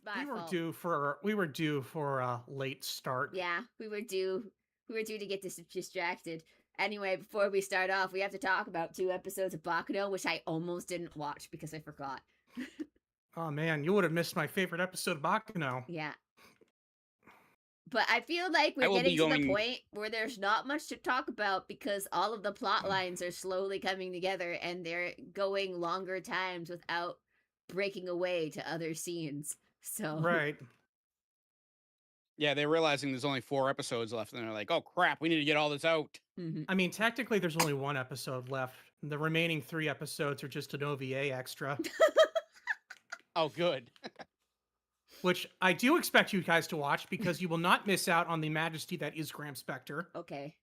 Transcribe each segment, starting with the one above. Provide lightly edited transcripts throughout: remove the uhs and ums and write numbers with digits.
my fault. We were due for a late start. Yeah, we were due to get distracted. Anyway, before we start off, we have to talk about 2 episodes of Bakuno, which I almost didn't watch because I forgot. Oh man, you would have missed my favorite episode of Bakuno. Yeah. But I feel like I we're will be getting to the going. point where there's not much to talk about because all of the plot lines are slowly coming together and they're going longer times without breaking away to other scenes. So, Right. Yeah, they're realizing there's only 4 episodes left, and they're like, "Oh crap, we need to get all this out." mhm. I mean, technically, there's only one episode left. The remaining 3 episodes are just an OVA extra, Oh, good. which I do expect you guys to watch because you will not miss out on the majesty that is Graham Spector. Okay.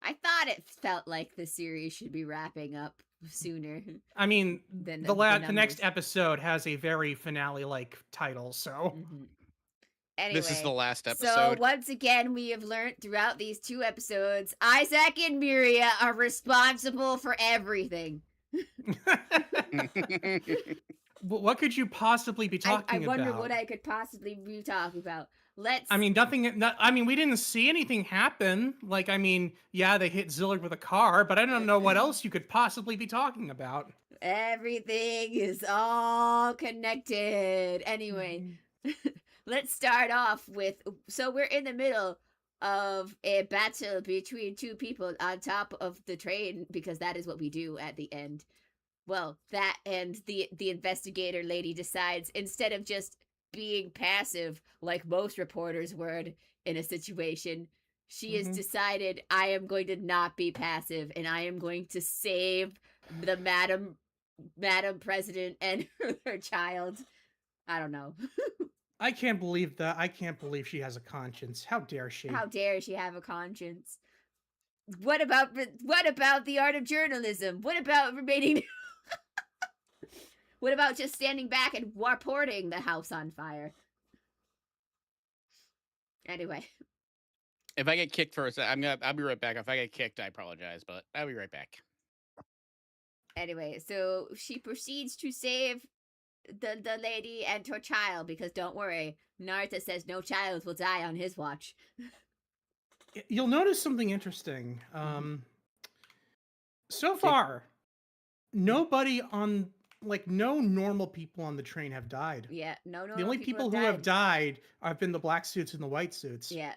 I thought it felt like the series should be wrapping up sooner I mean, than the next numbers. episode has a very finale-like title, so Mhm. Anyway, This is the last so episode. once again, we have learned throughout these 2 episodes, Isaac and Miria are responsible for everything. what could you possibly be talking I wonder about? what I could possibly be talking about. I mean, I mean, we didn't see anything happen. Like, I mean, yeah, they hit Zillard with a car, but I don't know what else you could possibly be talking about. Everything is all connected. Anyway, let's start off with. So we're in the middle of a battle between two people on top of the train because that is what we do at the end. Well, that and the investigator lady decides instead of just being passive like most reporters would in a situation, she has decided I am going to not be passive and I am going to save the Madam President and her child. I don't know. I can't believe that. I can't believe she has a conscience. How dare she? How dare she have a conscience? What about the art of journalism? What about remaining What about just standing back and reporting the house on fire? Anyway. If I get kicked for a second, I'll be right back. If I get kicked, I apologize, but I'll be right back. Anyway, so she proceeds to save the lady and her child because don't worry, Naruto says no child will die on his watch. You'll notice something interesting. So far, nobody on no normal people on the train have died. Yeah, no. The only people who have died have been the black suits and the white suits. Yeah,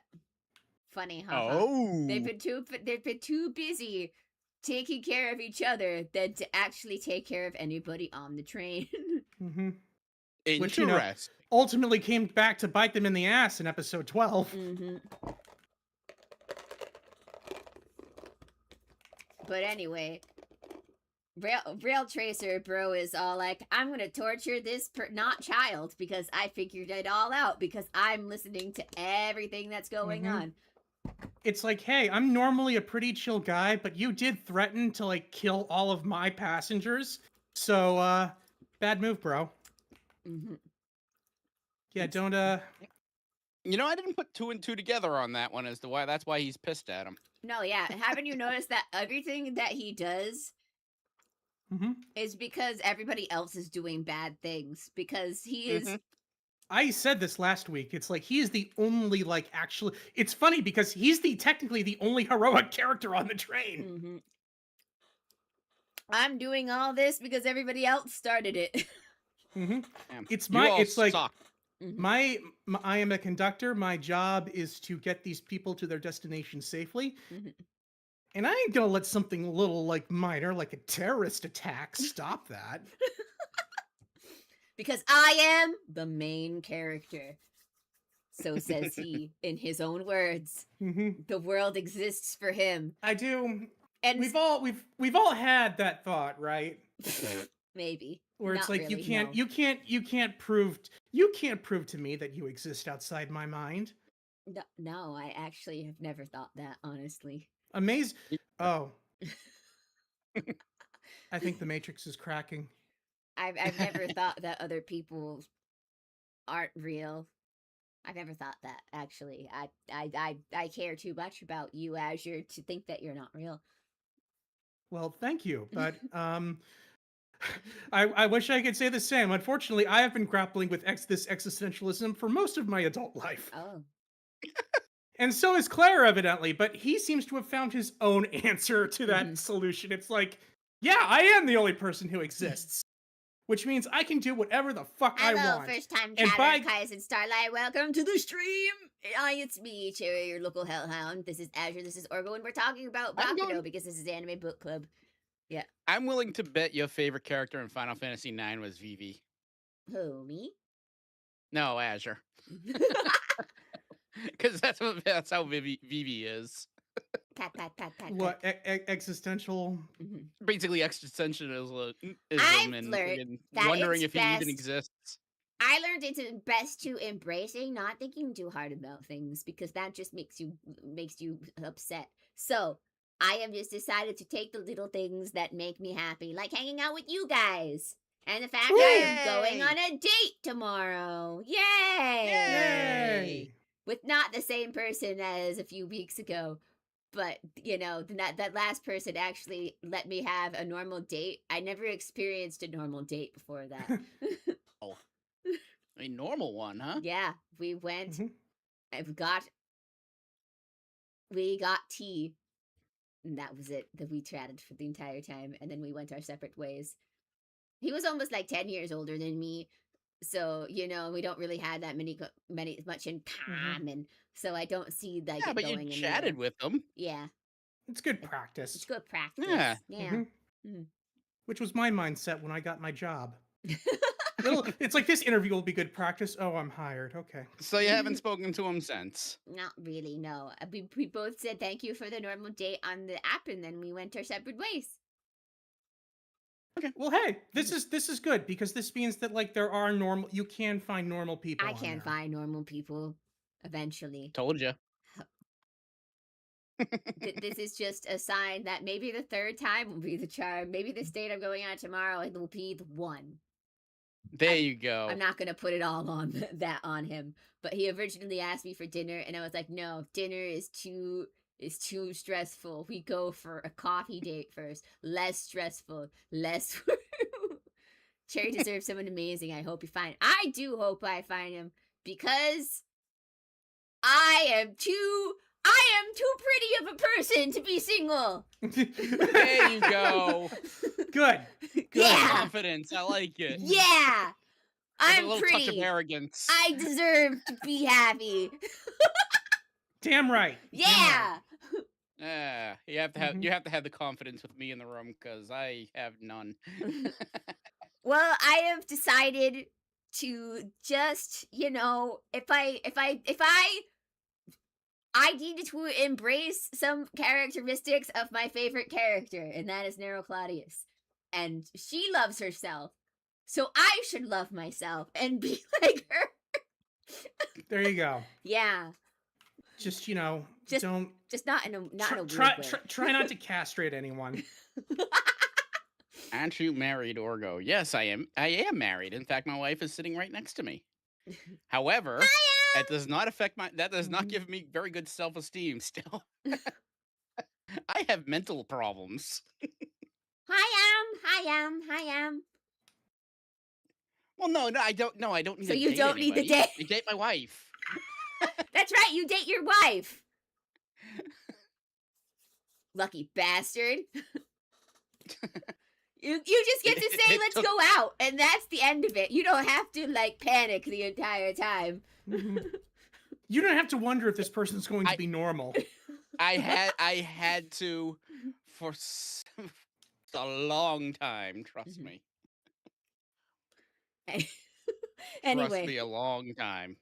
funny, huh? Oh, They've been too busy taking care of each other than to actually take care of anybody on the train. interesting. Which, ultimately came back to bite them in the ass in episode 12. But anyway, Rail Tracer bro is all like, I'm gonna torture this not child because I figured it all out because I'm listening to everything that's going on. It's like, hey, I'm normally a pretty chill guy, but you did threaten to kill all of my passengers, so bad move, bro. Yeah, don't I didn't put 2 and 2 together on that one as to why that's why he's pissed at him. No, yeah, haven't you noticed that everything that he does is because everybody else is doing bad things because he is. I said this last week. It's like he is the only actually. It's funny because he's technically the only heroic character on the train. I'm doing all this because everybody else started it. It's like suck. I am a conductor. My job is to get these people to their destination safely. And I ain't gonna let something a little minor, like a terrorist attack, stop that. Because I am the main character. So says he in his own words. The world exists for him. I do. And we've all had that thought, right? Maybe. Where it's Not like really, you can't prove to me that you exist outside my mind. No, I actually have never thought that, honestly. Amazing. Oh. I think the Matrix is cracking. I've never thought that other people aren't real. I've never thought that, actually. I care too much about you, Azure, to think that you're not real. Well, thank you, but I wish I could say the same. Unfortunately, I have been grappling with this existentialism for most of my adult life. Oh. And so is Claire, evidently, but he seems to have found his own answer to that Mhm. solution. It's like, yeah, I am the only person who exists, which means I can do whatever the fuck I Hello, want. first time And chatter, by Kais and Starlight. Welcome to the stream. Hi, it's me, Cherri, your local hellhound. This is Azure, this is Orgo, and we're talking about I'm Bakudo going. because this is Anime Book Club. Yeah. I'm willing to bet your favorite character in Final Fantasy IX was Vivi. Who, me? No, Azure, because that's how Vivi is. Pat, pat, pat, pat, what pat. existential? Mhm. Basically, existentialism I've and learned friggin' that wondering it's if he even best. exists. I learned it's best to embracing not thinking too hard about things because that just makes you upset. So I have just decided to take the little things that make me happy, like hanging out with you guys. And the fact that I'm going Yay! on a date tomorrow. Yay! Yay! With not the same person as a few weeks ago. But, you know, that last person actually let me have a normal date. I never experienced a normal date before that. Oh, a normal one, huh? Yeah, we went. Mhm. I've we got tea, and that was it. That we chatted for the entire time, and then we went our separate ways. He was almost like 10 years older than me, so you know we don't really have that much in common. So I don't see like Yeah, it but you going chatted anywhere. with them. Yeah, It's good it's practice. good practice. Yeah. Yeah. Which was my mindset when I got my job. It's like this interview will be good practice. Oh, I'm hired. Okay. So you haven't spoken to him since. Not really, no. We both said thank you for the normal date on the app, and then we went our separate ways. Okay. Well, hey, this is good because this means that like there are normal. You can find normal people. I on can there. find normal people eventually. Told you. This is just a sign that maybe the third time will be the charm. Maybe this date I'm going on tomorrow it will be the one. There you go. I'm not gonna put it all on that on him. But he originally asked me for dinner, and I was like, no, dinner is too stressful. We go for a coffee date first. Less stressful. Less. Cherry deserves someone amazing. I hope you find. I do hope I find him because I am too pretty of a person to be single. There you go. Good. Yeah. Confidence. I like it. Yeah. With a I'm little touch of pretty. arrogance. I deserve to be happy. Damn right. Yeah. Yeah, you have to have the confidence with me in the room because I have none. Well, I have decided to just, you know, if I needed to embrace some characteristics of my favorite character, and that is Nero Claudius. And she loves herself. So I should love myself and be like her. There you go. Yeah. Just, you know, Just don't not in a weird try way. try not to castrate anyone. Aren't you married, Orgo? Yes, I am. I am married. In fact, my wife is sitting right next to me. However, that does not affect Mm-hmm. not give me very good self-esteem still. I have mental problems. Hi, am. Well, no, I don't. No, I don't need. So to you date don't need the anybody. date. I date my wife. That's right, you date your wife. Lucky bastard. You just get to say, let's go out, and that's the end of it. You don't have to, like, panic the entire time. You don't have to wonder if this person's going to be normal. I had to for a long time. Trust me. Anyway. Trust me, a long time.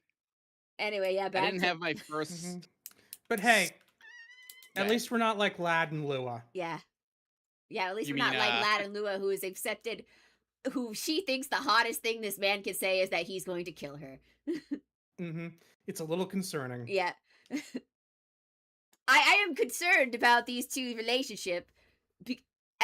Anyway, yeah, I didn't have my first. But hey, at least we're not like Lad and Lua. Yeah. Yeah, at least You we're not mean, like Lad and Lua, who is accepted, who she thinks the hottest thing this man can say is that he's going to kill her. It's a little concerning. Yeah. I am concerned about these two relationship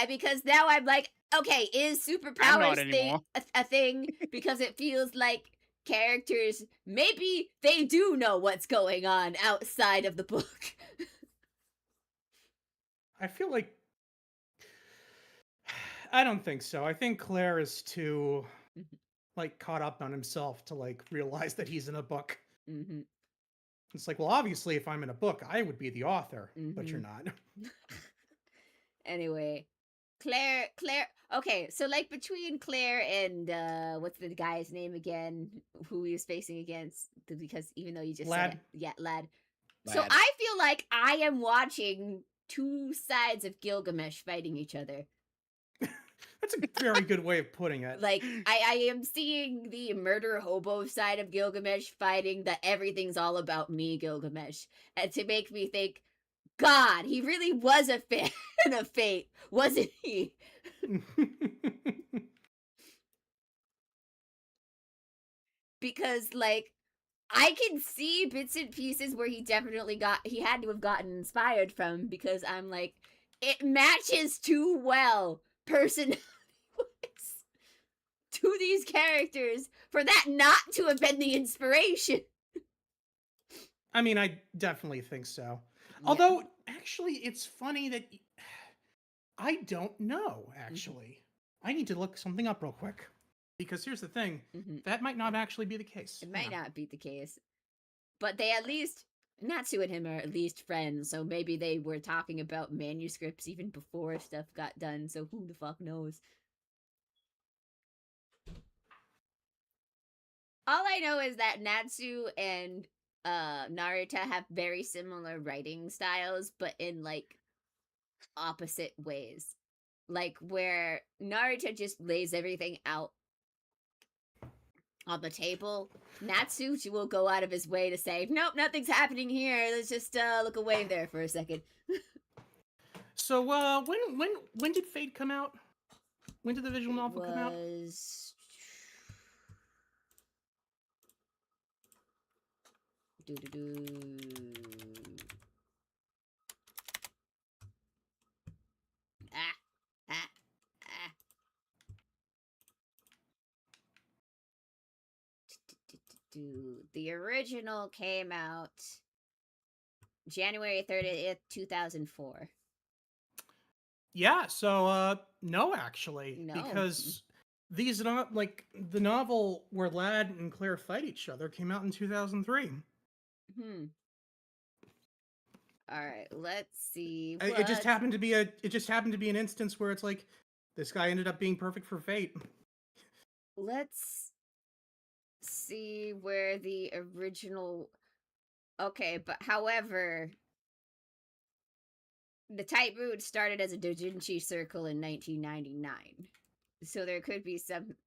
because now I'm like, okay, is superpowers thing a thing? Because it feels like characters, maybe they do know what's going on outside of the book. I feel like I don't think so. I think Claire is too like caught up on himself to like realize that he's in a book. Mm-hmm. It's like, well, obviously, if I'm in a book, I would be the author, but you're Mm-hmm. not. Anyway, Claire. Okay, so like between Claire and what's the guy's name again? Who he was facing against? Because even though you just said Lad. it, yeah, Lad. So Lad. I feel like I am watching two sides of Gilgamesh fighting each other. That's a very good way of putting it. Like I am seeing the murder hobo side of Gilgamesh fighting the everything's all about me Gilgamesh, and to make me think, God, he really was a fan of Fate, wasn't he? Because like I can see bits and pieces where he had to have gotten inspired from, because I'm like, it matches too well personality to these characters for that not to have been the inspiration. I mean, I definitely think so. Yeah. Although, actually, it's funny that I don't know, actually. I need to look something up real quick. Because here's the thing, that might not actually be the case. It might not be the case. But they at least, Natsu and him are at least friends, so maybe they were talking about manuscripts even before stuff got done, so who the fuck knows? All I know is that Natsu and Narita have very similar writing styles, but in like opposite ways. Like where Narita just lays everything out on the table, Natsu will go out of his way to say, nope, nothing's happening here. Let's just look away there for a second. So when did Fate come out? When did the visual novel come out? The original came out January 30th, 2004. Yeah, so no, actually. No. Because these are not like the novel where Lad and Claire fight each other came out in 2003. All right, let's see. It just happened to be an instance where it's like this guy ended up being perfect for Fate. Let's see where the original. Okay, but however, the Type Moon started as a doujinshi circle in 1999. So there could be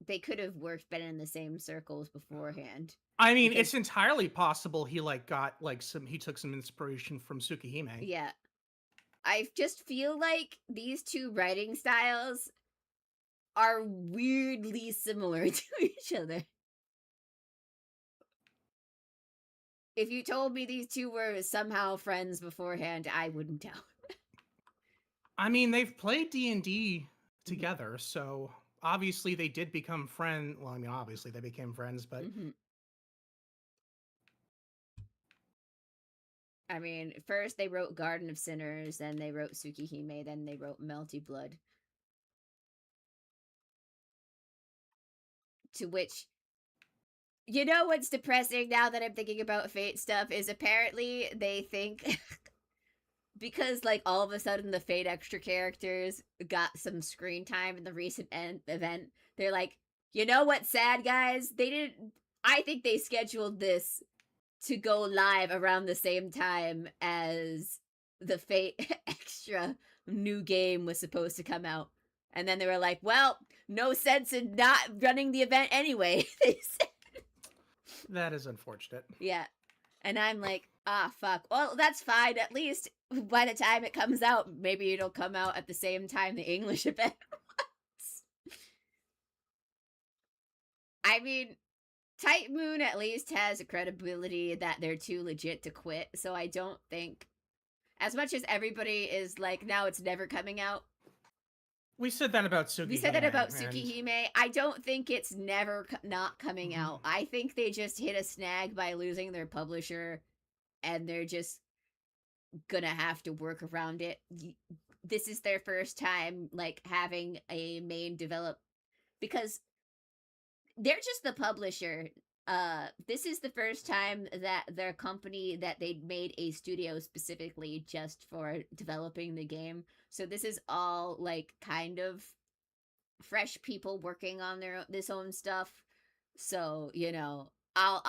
they could have been in the same circles beforehand. I mean, it's entirely possible he he took some inspiration from Tsukihime. Yeah. I just feel like these two writing styles are weirdly similar to each other. If you told me these two were somehow friends beforehand, I wouldn't tell. I mean, they've played D&D together, so obviously they did become friends. Well, I mean, obviously they became friends, but... I mean, first they wrote Garden of Sinners, then they wrote Tsukihime, then they wrote Melty Blood. To which... You know what's depressing now that I'm thinking about Fate stuff is apparently they think... because, like, all of a sudden the Fate extra characters got some screen time in the recent event, they're like, you know what's sad, guys? I think they scheduled this to go live around the same time as the Fate extra new game was supposed to come out. And then they were like, well, no sense in not running the event anyway, they said. That is unfortunate. Yeah. And I'm like, fuck. Well, that's fine. At least by the time it comes out, maybe it'll come out at the same time the English event was. I mean, Type Moon at least has a credibility that they're too legit to quit, so I don't think... As much as everybody is like, now it's never coming out. We said that about Tsukihime. I don't think it's never not coming out. I think they just hit a snag by losing their publisher, and they're just gonna have to work around it. this is their first time like having a main develop, because they're just the publisher. This is the first time that their company that they made a studio specifically just for developing the game. So this is all like kind of fresh people working on this own stuff. So, you know, I'll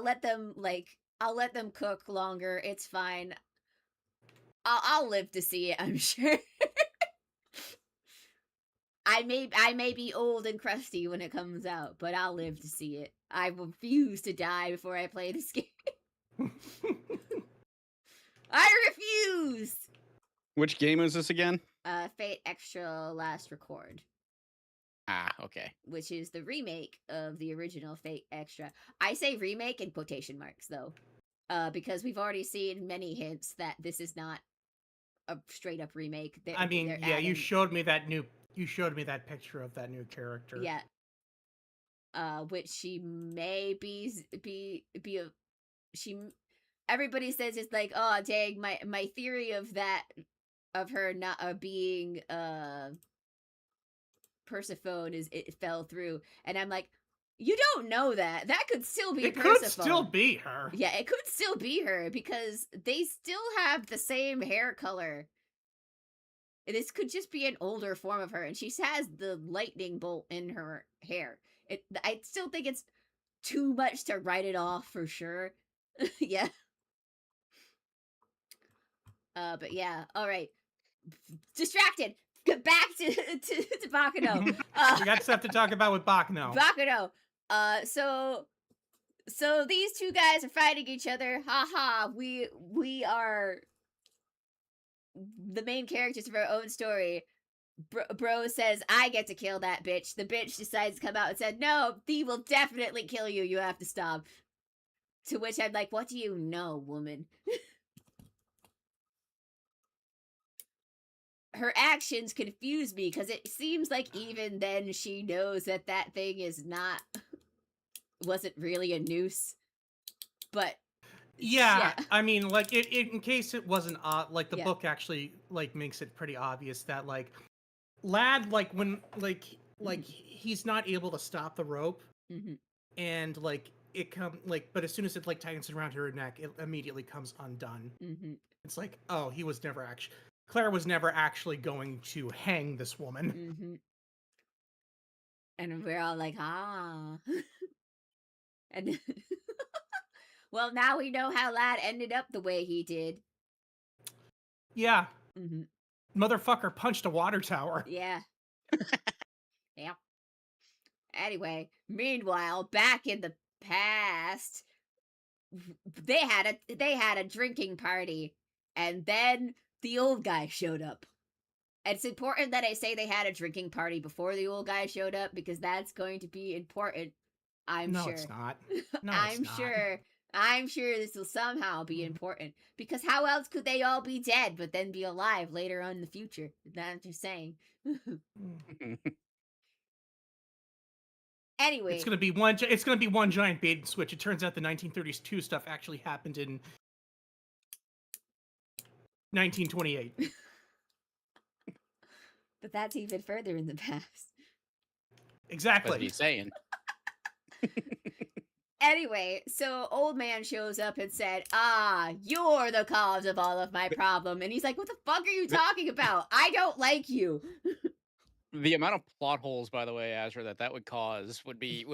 let them cook longer. It's fine. I'll live to see it, I'm sure. I may be old and crusty when it comes out, but I'll live to see it. I refuse to die before I play this game. I refuse. Which game is this again? Fate Extra Last Record. Ah, okay. Which is the remake of the original Fate Extra. I say remake in quotation marks though, because we've already seen many hints that this is not a straight up remake. I mean, yeah, you showed me that picture of that new character. Yeah. Which she may be everybody says it's like, oh dang, my theory of her not being Persephone it fell through, and I'm like, you don't know that could still be Persephone. Could still be her. Yeah, it could still be her because they still have the same hair color. This could just be an older form of her, and she has the lightning bolt in her hair. I still think it's too much to write it off for sure. Yeah. But yeah, all right. Distracted. Get back to Baccano. We got stuff to talk about with Baccano. So these two guys are fighting each other. Haha. We are the main characters of our own story. Bro says, I get to kill that bitch. The bitch decides to come out and said, no, he will definitely kill you. You have to stop. To which I'm like, what do you know, woman? Her actions confuse me because it seems like even then she knows that thing wasn't really a noose. But yeah. I mean, like in case it wasn't like the book actually like makes it pretty obvious that like Lad like when like he's not able to stop the rope, and like it but as soon as it like tightens around her neck, it immediately comes undone. It's like, oh, Claire was never actually going to hang this woman. And we're all like, ah. And well, now we know how Lad ended up the way he did. Yeah. Motherfucker punched a water tower. Yeah. Yeah. Anyway, meanwhile, back in the past, they had a drinking party, and then the old guy showed up. And it's important that I say they had a drinking party before the old guy showed up, because that's going to be important. No, it's not. No, I'm sure. I'm sure this will somehow be important, because how else could they all be dead but then be alive later on in the future? That's just saying. Anyway, it's gonna be one giant bait and switch. It turns out the 1932 stuff actually happened in 1928. But that's even further in the past. Exactly. What are you saying? Anyway, so old man shows up and said, you're the cause of all of my problem. And he's like, what the fuck are you talking about? I don't like you. The amount of plot holes, by the way, Azra, that would cause would be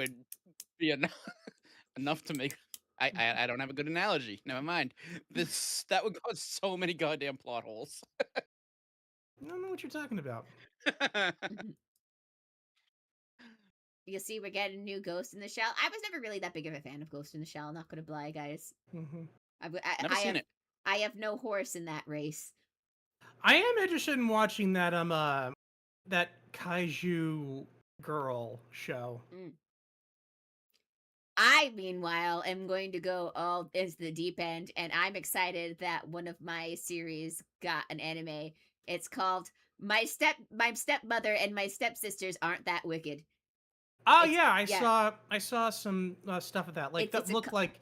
enough to make. I don't have a good analogy. Never mind. That would cause so many goddamn plot holes. I don't know what you're talking about. You see, we're getting a new Ghost in the Shell. I was never really that big of a fan of Ghost in the Shell, not gonna lie, guys. Never seen it. I have no horse in that race. I am interested in watching that that kaiju girl show. I, meanwhile, am going to go all into the deep end, and I'm excited that one of my series got an anime. It's called My Stepmother and My Stepsisters Aren't That Wicked. Oh yeah, I saw some stuff of that. Like that looked like.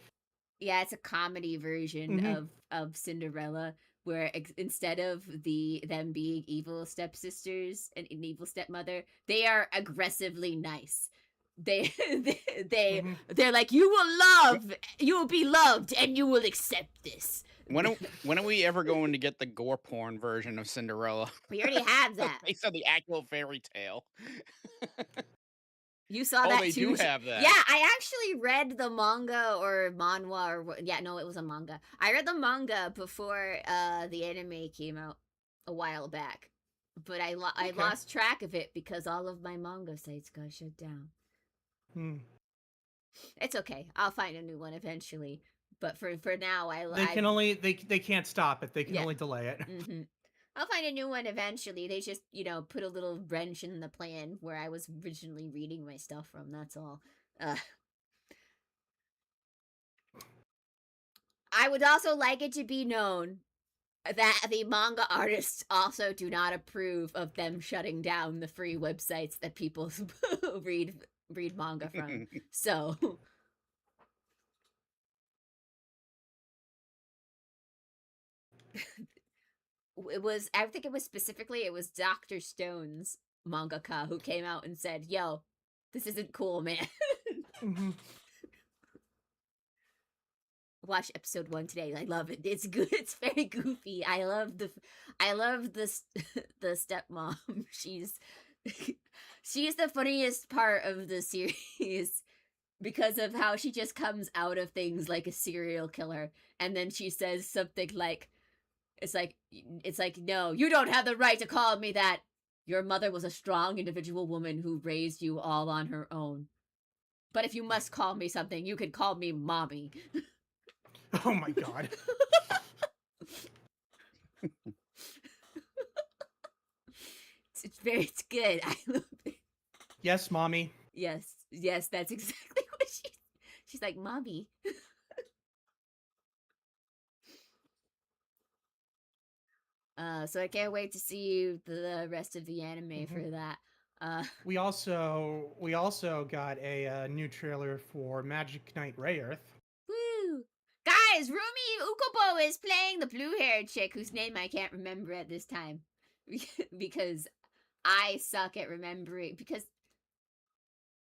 Yeah, it's a comedy version of Cinderella, where instead of them being evil stepsisters and an evil stepmother, they are aggressively nice. They're like, you will be loved, and you will accept this. When are we ever going to get the gore porn version of Cinderella? We already have that. Based on the actual fairy tale. You saw Oh, that they too. do have that. Yeah, I actually read the manga or manhwa or yeah, no, it was a manga. I read the manga before the anime came out a while back, but I Okay. lost track of it because all of my manga sites got shut down. It's okay. I'll find a new one eventually. But for now, they can't stop it. They can only delay it. I'll find a new one eventually. They just, put a little wrench in the plan where I was originally reading my stuff from. That's all. I would also like it to be known that the manga artists also do not approve of them shutting down the free websites that people read manga from. So I think it was Dr. Stone's mangaka who came out and said, yo, this isn't cool, man. Watch episode 1 today. I love it. It's good. It's very goofy. I love the stepmom. She's the funniest part of the series because of how she just comes out of things like a serial killer, and then she says something like, it's like, no, you don't have the right to call me that. Your mother was a strong individual woman who raised you all on her own. But if you must call me something, you can call me mommy. Oh my god. It's good. I love it. Yes, mommy. Yes, that's exactly what she's like, mommy. So I can't wait to see the rest of the anime for that. We also got a new trailer for Magic Knight Rayearth. Woo! Guys, Rumi Ukubo is playing the blue-haired chick whose name I can't remember at this time. Because I suck at remembering, because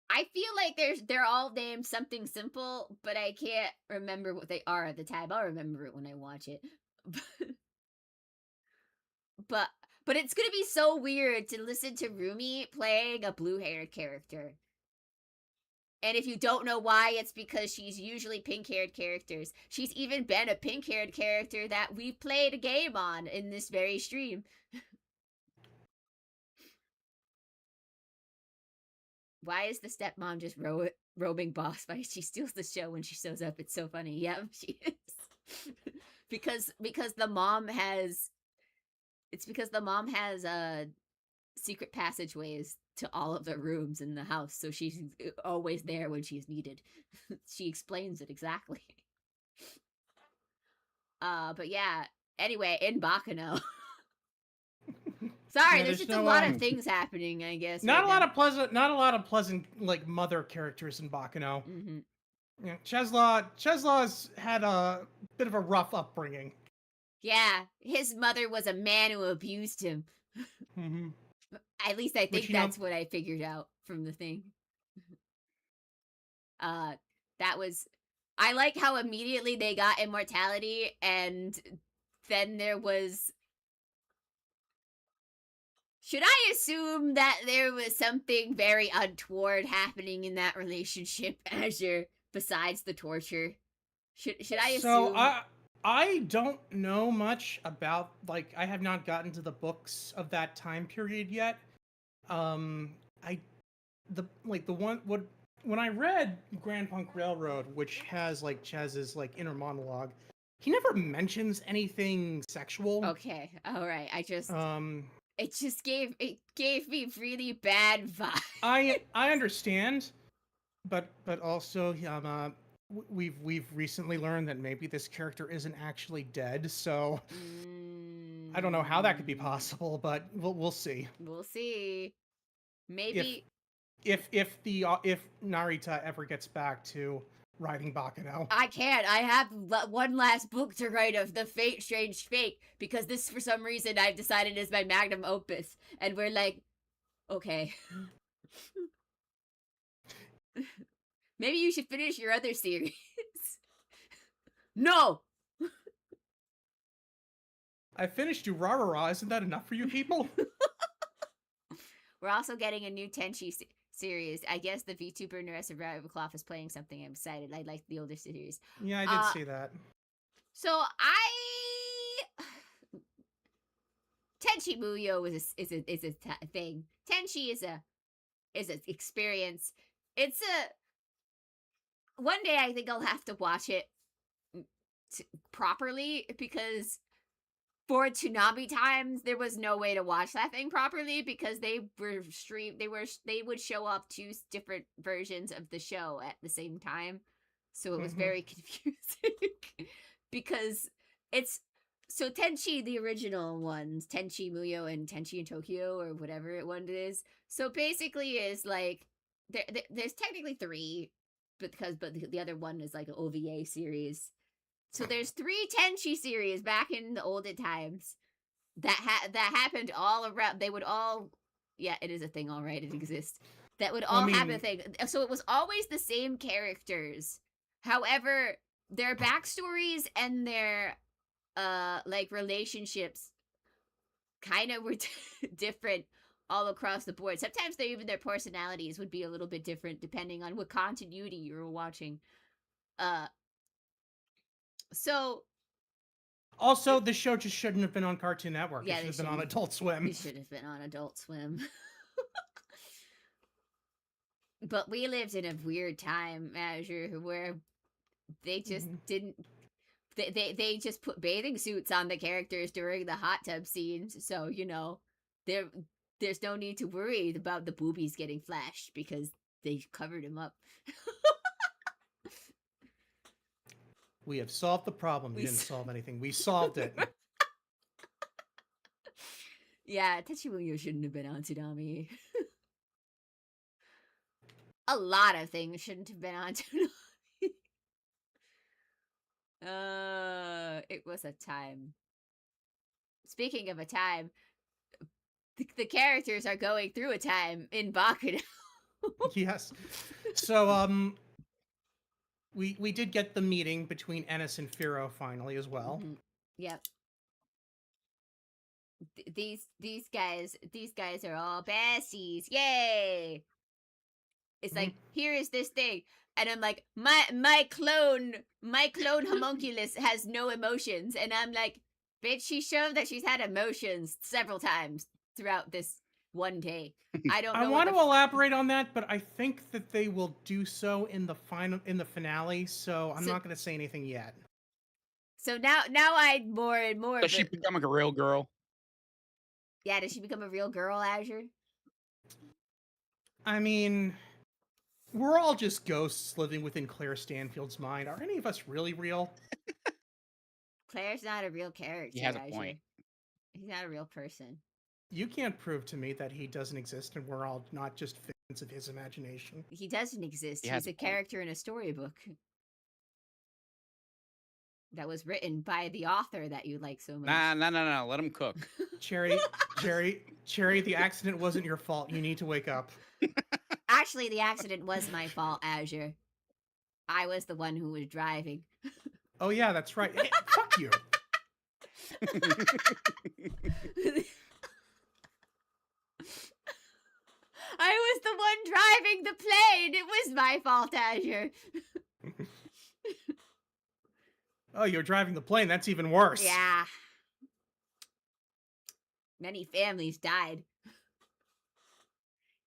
I feel like they're all named something simple, but I can't remember what they are at the time. I'll remember it when I watch it. But it's gonna be so weird to listen to Rumi playing a blue-haired character. And if you don't know why, it's because she's usually pink-haired characters. She's even been a pink-haired character that we've played a game on in this very stream. Why is the stepmom just roaming boss fight? She steals the show when she shows up. It's so funny. Yeah, she is. because the mom has... It's because the mom has secret passageways to all of the rooms in the house, so she's always there when she's needed. She explains it exactly. But yeah, anyway, in Bakano. Sorry, there's just a lot of things happening, I guess. Not a lot of pleasant like mother characters in Bakano. Yeah, Cheslaw's had a bit of a rough upbringing. Yeah, his mother was a man who abused him. At least I think that's what I figured out from the thing. That was... I like how immediately they got immortality, and then there was... Should I assume that there was something very untoward happening in that relationship, Azure, besides the torture? Should I assume... So, I don't know much about, like, I have not gotten to the books of that time period yet. When I read Grand Punk Railroad, which has like Chaz's like inner monologue, he never mentions anything sexual. Okay, all right. It just gave me really bad vibes. I understand, but also we've recently learned that maybe this character isn't actually dead, so I don't know how that could be possible, but we'll see. We'll see. Maybe if Narita ever gets back to writing Baccano. I can't. I have one last book to write of the Fate Strange Fate because this, for some reason, I've decided is my magnum opus. And we're like, okay. Maybe you should finish your other series. No! I finished Urarara. Isn't that enough for you people? We're also getting a new Tenchi series. I guess the VTuber Naressa Ravenclaw is playing something. I'm excited. I like the older series. Yeah, I did see that. So Tenchi Muyo is a thing. Tenchi is an experience. It's one day I think I'll have to watch it properly because for Toonami times there was no way to watch that thing properly because they would show up 2 different versions of the show at the same time. So it was very confusing because it's so Tenchi, the original ones, Tenchi Muyo and Tenchi in Tokyo or whatever one it is. So basically is like there's technically 3 but the other one is like an OVA series. So there's 3 Tenchi series back in the olden times that happened all around. They would all, yeah, it is a thing, all right, it exists. That would all have a thing. So it was always the same characters. However, their backstories and their like relationships kind of were different all across the board. Sometimes even their personalities would be a little bit different depending on what continuity you were watching. So also, the show just shouldn't have been on Cartoon Network. Yeah, it should have been on Adult Swim. It should have been on Adult Swim. But we lived in a weird time, Azure, where they just didn't. They just put bathing suits on the characters during the hot tub scenes, so you know, there's no need to worry about the boobies getting flashed because they covered them up. We have solved the problem. We didn't solve anything. We solved it. Yeah, Tenchi Muyo shouldn't have been on Toonami. A lot of things shouldn't have been on Toonami. It was a time. Speaking of a time, the characters are going through a time in Baccano. Yes. So, we did get the meeting between Ennis and Firo finally as well. Yep. These guys are all besties. Yay! It's like, here is this thing. And I'm like, my clone homunculus has no emotions. And I'm like, bitch, she showed that she's had emotions several times throughout this one day. I don't know. I want to elaborate on that, but I think that they will do so in the finale, so I'm not going to say anything yet. So now I more and more. Does she become a real girl? Yeah, does she become a real girl, Azure? I mean, we're all just ghosts living within Claire Stanfield's mind. Are any of us really real? Claire's not a real character. He has a Azure. point. He's not a real person. You can't prove to me that he doesn't exist and we're all not just figments of his imagination. He doesn't exist. He He's a point. character in a storybook that was written by the author that you like so much. No. Let him cook. Cherri, the accident wasn't your fault. You need to wake up. Actually, the accident was my fault, Azure. I was the one who was driving. Oh yeah, that's right. Hey, fuck you. I was the one driving the plane. It was my fault, Azure. Oh, you're driving the plane. That's even worse. Yeah. Many families died.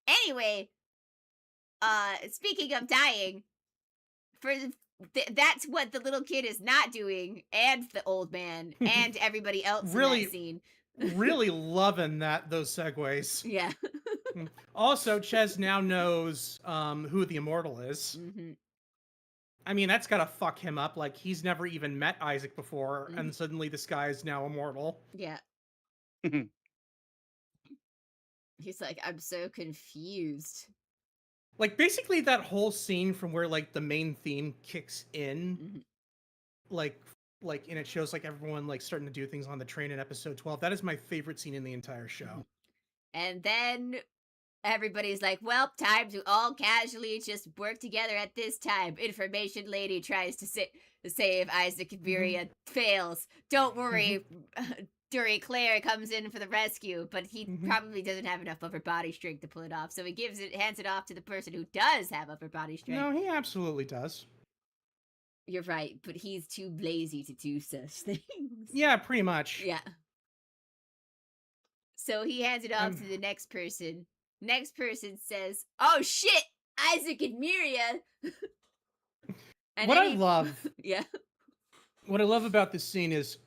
Anyway, speaking of dying, that's what the little kid is not doing, and the old man, and everybody else really, in that scene. Really loving those segues. Yeah. Also, Ches now knows who the immortal is. I mean, that's gotta fuck him up. Like, he's never even met Isaac before, and suddenly this guy is now immortal. Yeah. He's like, I'm so confused. Like basically that whole scene from where like the main theme kicks in, Mm-hmm. like and it shows like everyone like starting to do things on the train in episode 12. That is my favorite scene in the entire show. Mm-hmm. And then everybody's like, well, time to all casually just work together at this time. Information lady tries to save Isaac and Miria, fails. Don't worry. Dury Claire comes in for the rescue, but he probably doesn't have enough upper body strength to pull it off. So he hands it off to the person who does have upper body strength. No, he absolutely does. You're right, but he's too lazy to do such things. Yeah, pretty much. Yeah. So he hands it off to the next person. Next person says, "Oh shit, Isaac and Miria." And what I love, yeah. What I love about this scene is,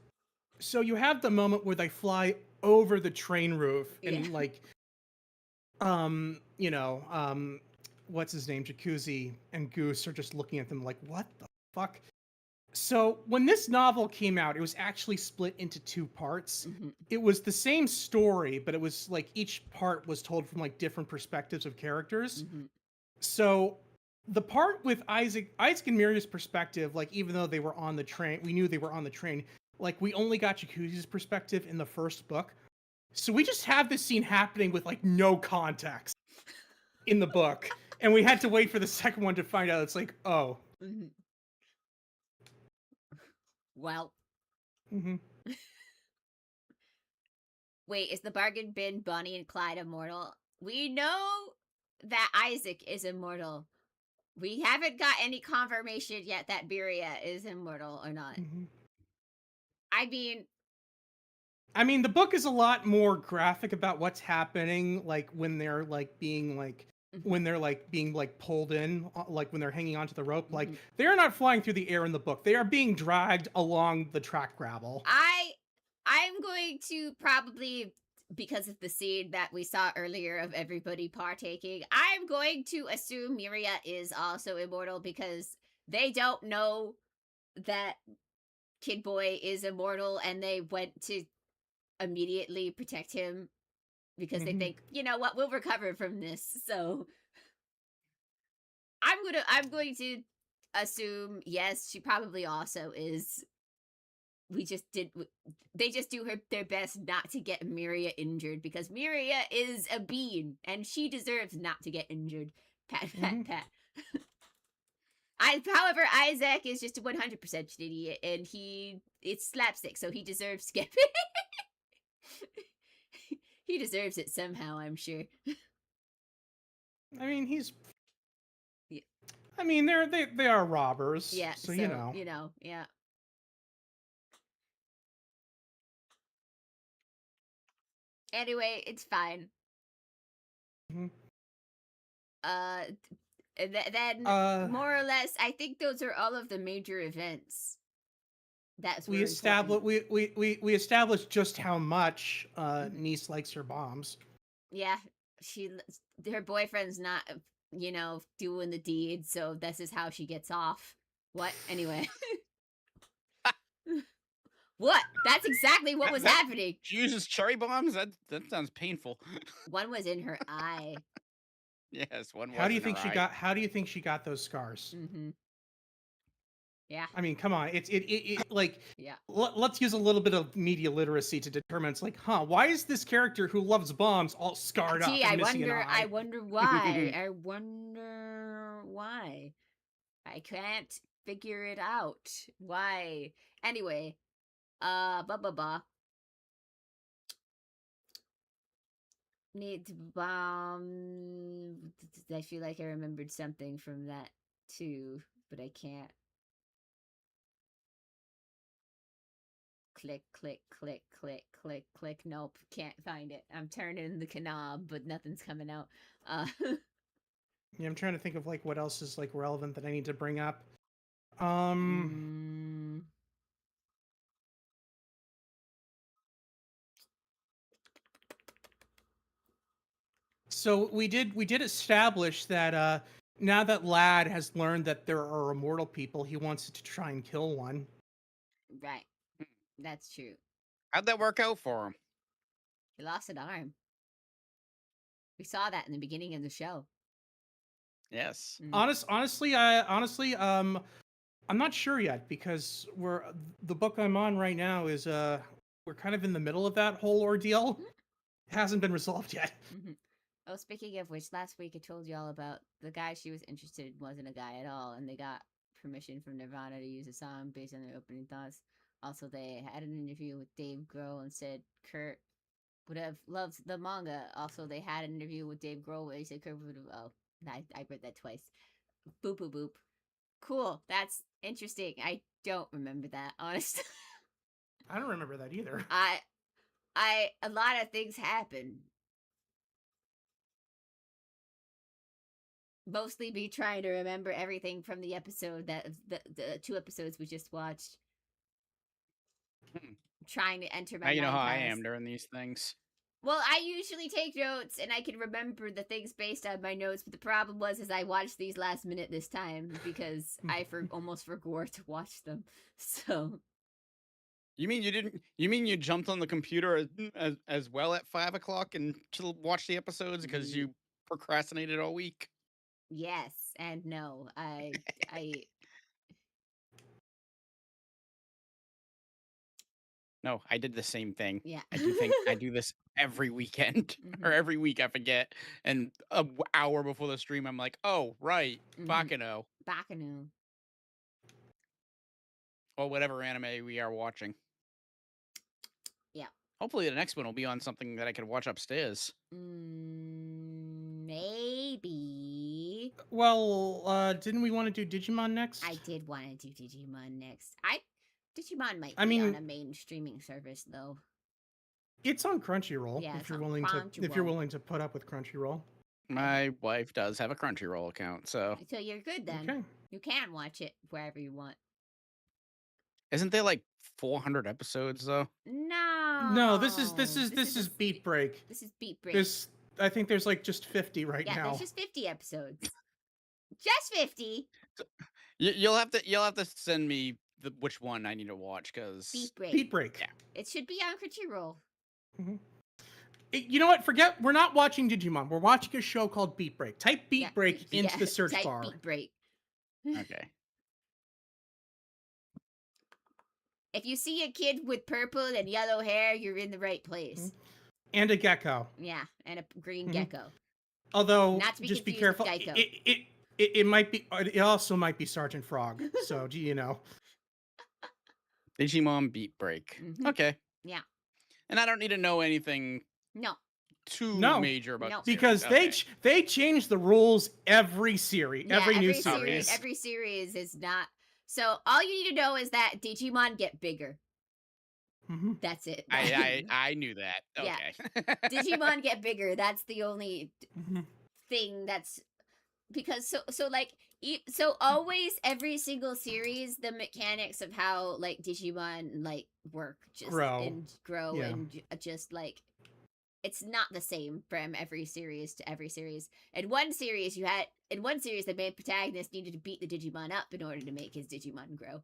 so you have the moment where they fly over the train roof and like, what's his name, Jacuzzi and Goose are just looking at them like, what the fuck? So when this novel came out, it was actually split into 2 parts. It was the same story, but it was like each part was told from like different perspectives of characters. So the part with Isaac and Miria's perspective, like even though they were on the train, we knew they were on the train. Like we only got Jacuzzi's perspective in the first book. So we just have this scene happening with like no context in the book. And we had to wait for the second one to find out. It's like, oh. Well. Wait, is the bargain bin Bonnie and Clyde immortal? We know that Isaac is immortal. We haven't got any confirmation yet that Miria is immortal or not. I mean, the book is a lot more graphic about what's happening, like when they're like being like when they're like being like pulled in, like when they're hanging onto the rope. Like they're not flying through the air in the book; they are being dragged along the track gravel. I'm going to probably, because of the scene that we saw earlier of everybody partaking, I'm going to assume Miria is also immortal because they don't know that Kid Boy is immortal and they went to immediately protect him because they think, you know what, we'll recover from this. So I'm going to assume, yes, she probably also is. They just do their best not to get Miria injured because Miria is a bean and she deserves not to get injured. Pat, pat, pat. However, Isaac is just a 100% an idiot and it's slapstick, so he deserves skipping. He deserves it somehow, I'm sure. I mean, I mean, they are robbers. Yeah, so you know, yeah. Anyway, it's fine. Then more or less, I think those are all of the major events. We established just how much Niece likes her bombs. Yeah, her boyfriend's not, doing the deed, so this is how she gets off. What? Anyway. What? That's exactly what was happening. She uses cherry bombs? That sounds painful. One was in her eye. Yes, one was How do you in think her she eye. got? How do you think she got those scars? Yeah. I mean, come on. It's like, yeah. Let's use a little bit of media literacy to determine. It's like, why is this character who loves bombs all scarred up and missing an eye? I wonder why. I wonder why. I can't figure it out. Why? Anyway, need to bomb. I feel like I remembered something from that too, but I can't. Click, click, click, click, click, click. Nope, can't find it. I'm turning the knob, but nothing's coming out. Yeah, I'm trying to think of like what else is like relevant that I need to bring up. So we did establish that now that Lad has learned that there are immortal people, he wants to try and kill one. Right. That's true. How'd that work out for him? He lost an arm. We saw that in the beginning of the show. Yes. Honestly, I'm not sure yet because the book I'm on right now is we're kind of in the middle of that whole ordeal. It hasn't been resolved yet. Oh, speaking of which, last week I told you all about the guy she was interested in wasn't a guy at all, and they got permission from Nirvana to use a song based on their opening thoughts. Also, they had an interview with Dave Grohl and said Kurt would have loved the manga. Also, they had an interview with Dave Grohl where he said Kurt would have. Oh, I read that twice. Boop boop boop. Cool. That's interesting. I don't remember that, honestly. I don't remember that either. A lot of things happen. Mostly me trying to remember everything from the episode that the 2 episodes we just watched. Trying to enter my Now you know mind how I palace. am during these things. Well, I usually take notes and I can remember the things based on my notes, but the problem was I watched these last minute this time because I almost forgot to watch them. So You mean you didn't? You mean you jumped on the computer as well at 5 o'clock and to watch the episodes because you procrastinated all week? yes and no. I No, I did the same thing. yeah. I do think I do this every weekend or every week. I forget, and an hour before the stream, I'm like, "Oh, right, Bakano Bakanu. or whatever anime we are watching." Yeah. Hopefully, the next one will be on something that I can watch upstairs. Maybe. Well, didn't we want to do Digimon next? I did want to do Digimon next. Digimon might I be mean- on a main streaming service though. It's on Crunchyroll. Yeah, if it's you're on willing to, if you're Crunchyroll. willing to put up with Crunchyroll. My wife does have a Crunchyroll account, so So you're good then. Okay. You can watch it wherever you want. isn't there like 400 episodes though? No, this is Beat Break. This is Beat Break. I think there's like just 50 right yeah, now. there's just 50 episodes. Just 50. You'll have to send me which one I need to watch because Beat Break. Beat Break. Yeah. It should be on Crunchyroll. You know what? Forget we're not watching Digimon. We're watching a show called Beat Break. Type Beat Break into the search type bar. Beat Break. Okay. If you see a kid with purple and yellow hair, you're in the right place. And a gecko. Yeah, and a green gecko. Although, Not to be just be confused with careful. Geico. It might be. It also might be Sergeant Frog. So you know. Digimon Beat Break. Okay. Yeah. And I don't need to know anything No. too major about No. the series. Because they change the rules every series, Yeah, every new series. Every series is not. So all you need to know is that Digimon get bigger. That's it. I knew that. Yeah. Okay. Digimon get bigger. That's the only thing that's because so always every single series the mechanics of how like Digimon like work just grow yeah. And just like it's not the same from every series to every series. In one series the main protagonist needed to beat the Digimon up in order to make his Digimon grow.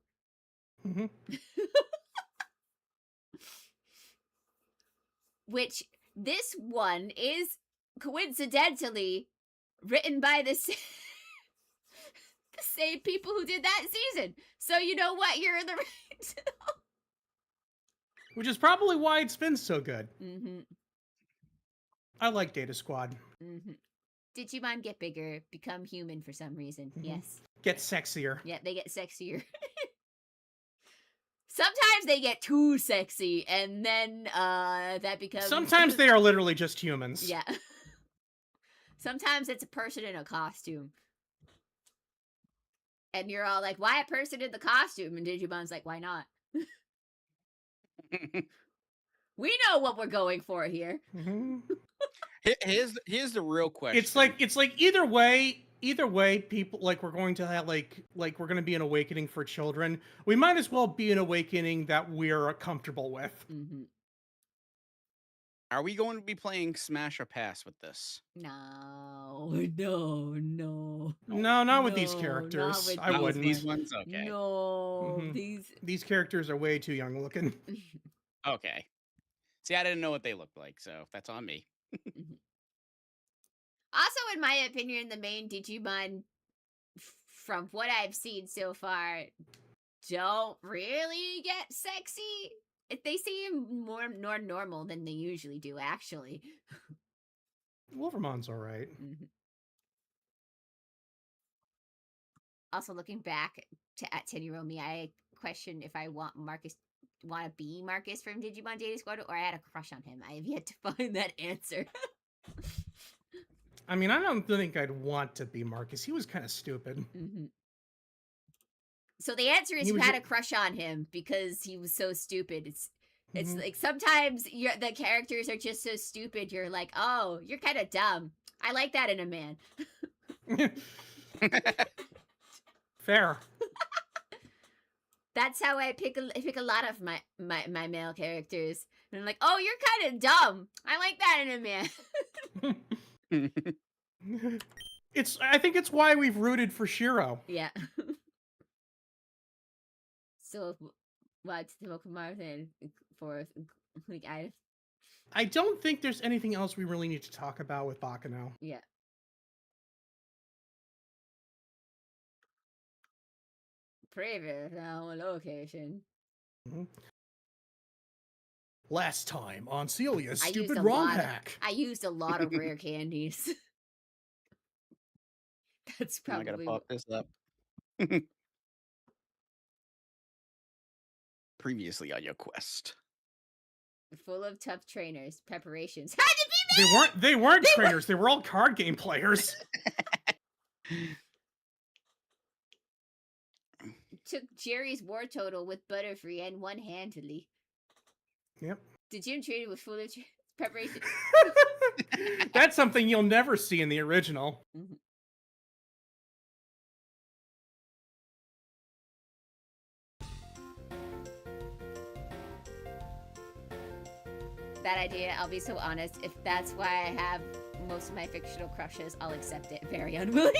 Which this one is coincidentally written by the same people who did that season. So you know what? You're in the right. Which is probably why it's been so good. I like Data Squad. Digimon get bigger, become human for some reason. Yes. Get sexier. Yeah, they get sexier. Sometimes they get too sexy, and then that becomes... Sometimes they are literally just humans. Yeah. Sometimes it's a person in a costume. And you're all like, why a person in the costume? And Digimon's like, why not? We know what we're going for here. Here's the real question. It's like either way, people like we're going to have like we're going to be an awakening for children. We might as well be an awakening that we're comfortable with. Are we going to be playing Smash or Pass with this? No, not with these characters. I Not with wouldn't. these ones. Okay. No, these characters are way too young looking. Okay. See, I didn't know what they looked like, so that's on me. Also, in my opinion, the main Digimon, from what I've seen so far, don't really get sexy. They seem more normal than they usually do, actually. Wolvermon's all right. Also, looking back at 10-year-old me, I question if I want to be Marcus from Digimon Dating Squad, or I had a crush on him. I have yet to find that answer. I mean, I don't think I'd want to be Marcus. He was kind of stupid. So the answer is He you was had a crush on him because he was so stupid. It's Mhm. like sometimes the characters are just so stupid. You're like, oh, you're kind of dumb. I like that in a man. Fair. That's how I pick a lot of my male characters. And I'm like, oh, you're kind of dumb. I like that in a man. I think it's why we've rooted for Shiro. Yeah. So what's the Pokemon then for like I don't think there's anything else we really need to talk about with Bakano. Yeah. Previous location. Last time on Celia's I stupid used a ROM lot hack. I used a lot of rare candies. That's Now I gotta probably pop this up. Previously on your quest. full of tough trainers. Preparations. Had to be me! They weren't trainers. They were all card game players. Took Cherri's war total with Butterfree and one-handedly. Yep. The gym trainer was full of preparation. That's something you'll never see in the original. That idea, I'll be so honest, if that's why I have most of my fictional crushes, I'll accept it very unwillingly.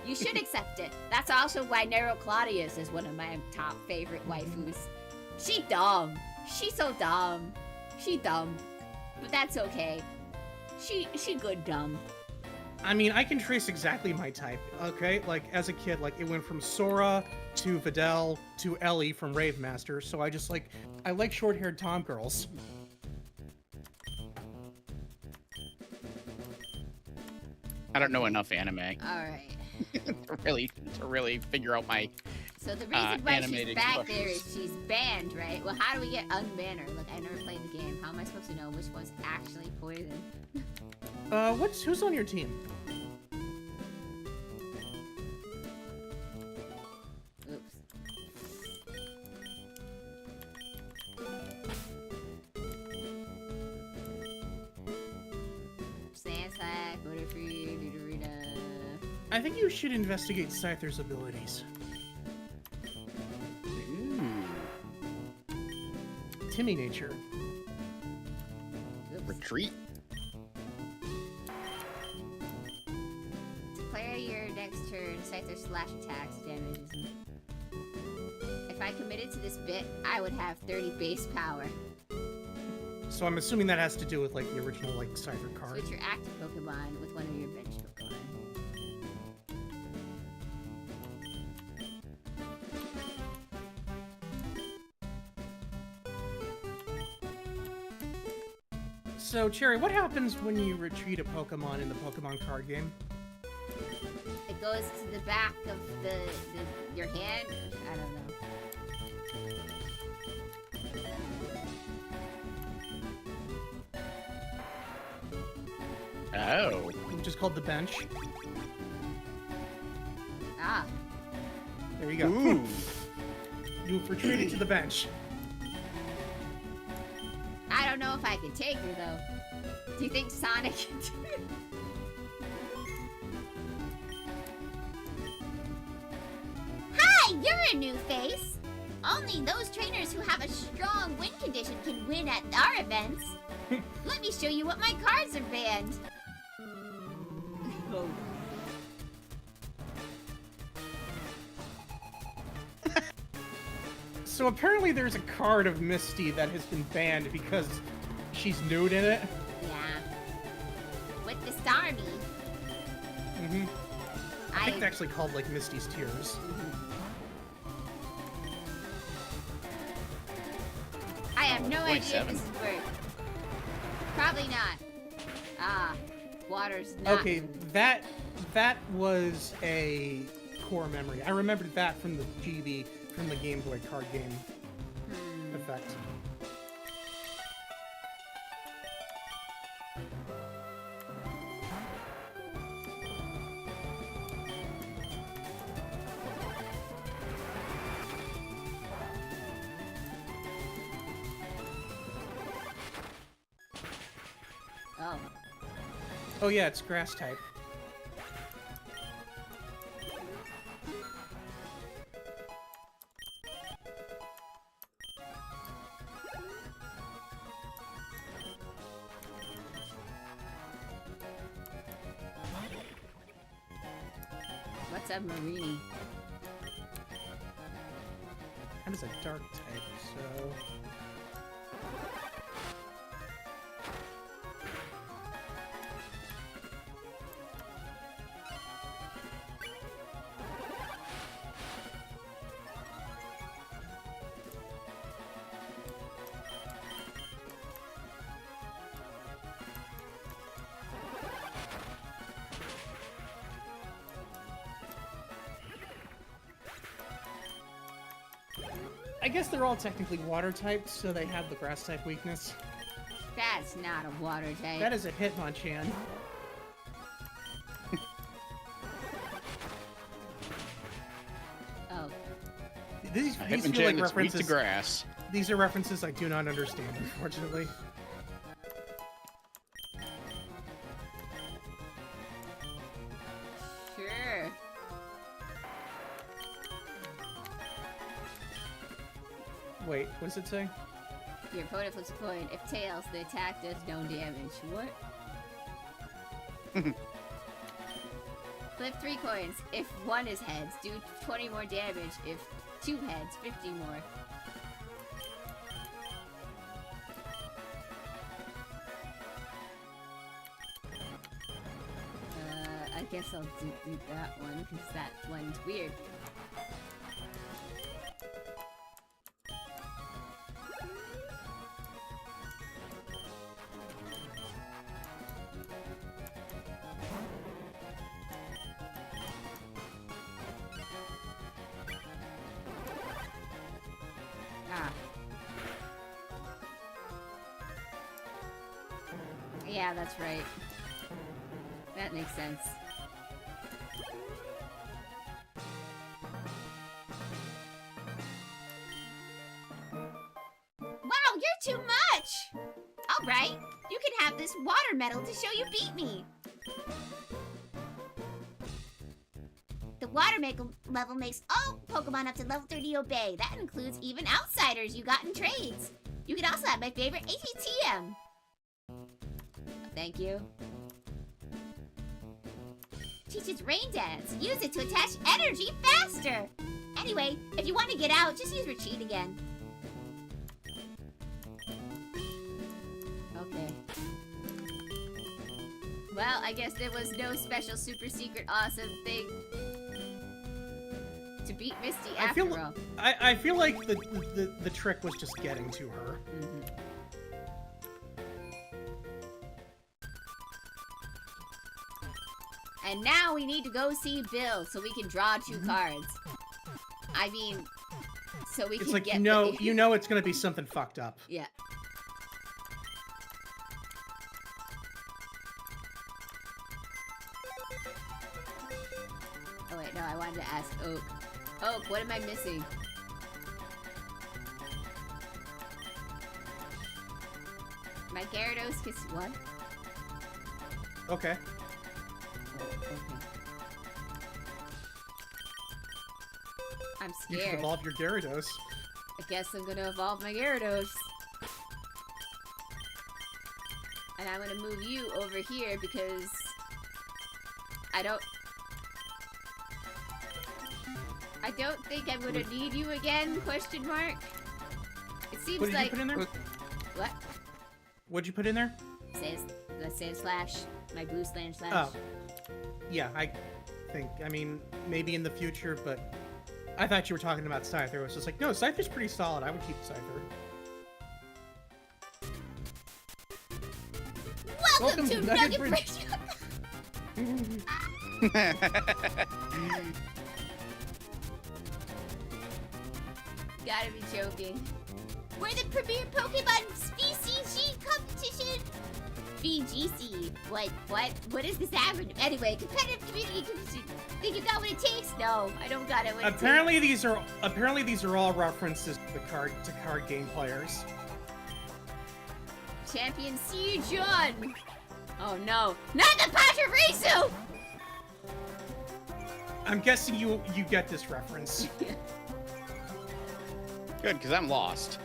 You should accept it. That's also why Nero Claudius is one of my top favorite waifus. She dumb. She's so dumb. She dumb. But that's okay. She good dumb. I mean, I can trace exactly my type, okay? Like, as a kid, like, it went from Sora to Videl to Ellie from Rave Master, so I like short-haired tom girls. I don't know enough anime Alright. to really figure out my So the reason why she's animated back there crushes. is she's banned, right? Well, how do we get unban her? Like, I never played the game. How am I supposed to know which one's actually poison? Who's on your team? Oops. Sandslack, Butterfree, Ludorita. I think you should investigate Scyther's abilities. Timmy nature. Oops. Retreat. Play your next turn, Scyther slash attacks damages me. If I committed to this bit, I would have 30 base power. So I'm assuming that has to do with, like, the original, like, Scyther card. Switch your active Pokemon with one of your bench Pokemon. So, Cherri, what happens when you retreat a Pokemon in the Pokemon card game? It goes to the back of your hand. I don't know. Oh. Which is called the bench. Ah. There you go. Ooh. You've retreated to the bench. I don't know if I can take her though. Do you think Sonic can do it? Hi, you're a new face. Only those trainers who have a strong win condition can win at our events. Let me show you what my cards are banned. Oh. So apparently there's a card of Misty that has been banned because she's nude in it. Yeah. With this think it's actually called like Misty's Tears. I have no idea if 27. this is worth. Probably not. Ah, water's not. Okay, that was a core memory. I remembered that from the GB, from the Game Boy card game effect. Oh. Oh yeah, it's grass type. What's a Marini? That is a dark type, so... I guess they're all technically water typed, so they have the grass type weakness. That's not a water type. That is a Hitmonchan. Oh. These feel like Hitmonchan is weak references. to grass. These are references I do not understand, unfortunately. Sure. Wait, what does it say? Your opponent flips a coin. If tails, the attack does no damage. What? Flip 3 coins. If 1 is heads, do 20 more damage. If 2 heads, 50 more. I guess I'll do that one, because that one's weird. Ah. Yeah, that's right. That makes sense. Wow, you're too much! Alright, you can have this water medal to show you beat me. The water level makes all Pokemon up to level 30 obey. That includes even outsiders you got in trades. You can also have my favorite ATTM. Thank you. Teaches Rain Dance. Use it to attach energy faster. Anyway, if you want to get out, just use Retreat again. Okay. Well, I guess there was no special super secret awesome thing to beat Misty after all. I feel like the trick was just getting to her. And now we need to go see Bill so we can draw 2 cards. I mean, so we It's can like, get you know it's gonna be something fucked up. Yeah. Oh wait, no, I wanted to ask Oak. Oak, what am I missing? My Gyarados kiss what? Okay. Okay. I'm You should scared. evolve your Gyarados. I guess I'm gonna evolve my Gyarados. And I'm gonna move you over here because I don't think I'm gonna need you again, question mark. It seems What did like you put in there? what? What'd you put in there? The sand slash, my blue sand slash. Oh. Yeah, I think. I mean, maybe in the future, but I thought you were talking about Scyther. It was just like, no, Scyther's pretty solid. I would keep Scyther. Welcome to Nugget Bridge. Gotta be joking. We're the premier Pokemon VCG competition. VGC. What is this acronym? Anyway, competitive community competition. Think you got what it takes? No, I don't got it. Apparently these are all references to card game players. Champion Siege on. Oh no, not the Pachirisu! I'm guessing you get this reference. Good, because I'm lost.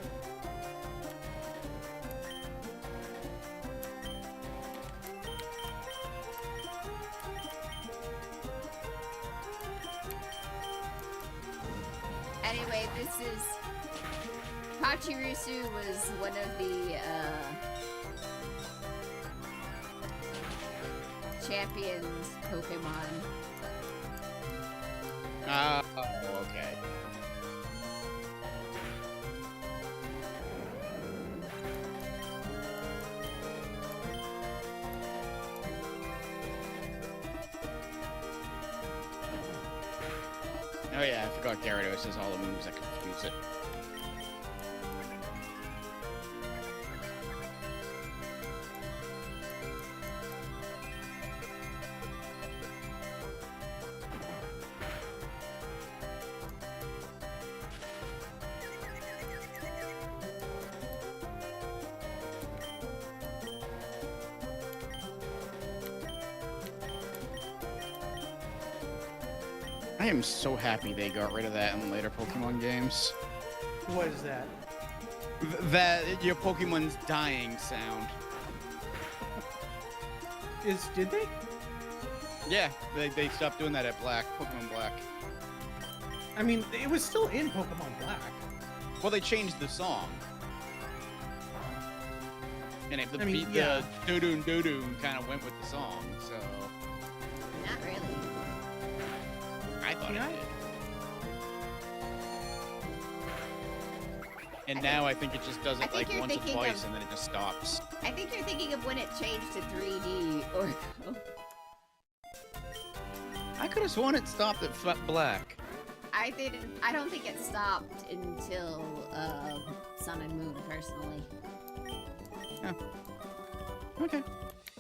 Anyway, this is... Pachirisu was one of the, champions Pokemon. Oh, okay. Oh yeah, I forgot Gyarados has all the moves that confuse it. I am so happy they got rid of that in later Pokemon games. What is that? That your Pokemon's dying sound. Did they? Yeah, they stopped doing that at Pokemon Black. I mean, it was still in Pokemon Black. Well, they changed the song. And the doo-doo kind of went with the song, so... Not really. I thought Yeah. it did. And now I think it just does it like once or twice and then it just stops. I think you're thinking of when it changed to 3D or... I could have sworn it stopped at Black. I don't think it stopped until Sun and Moon, personally. Yeah. Okay.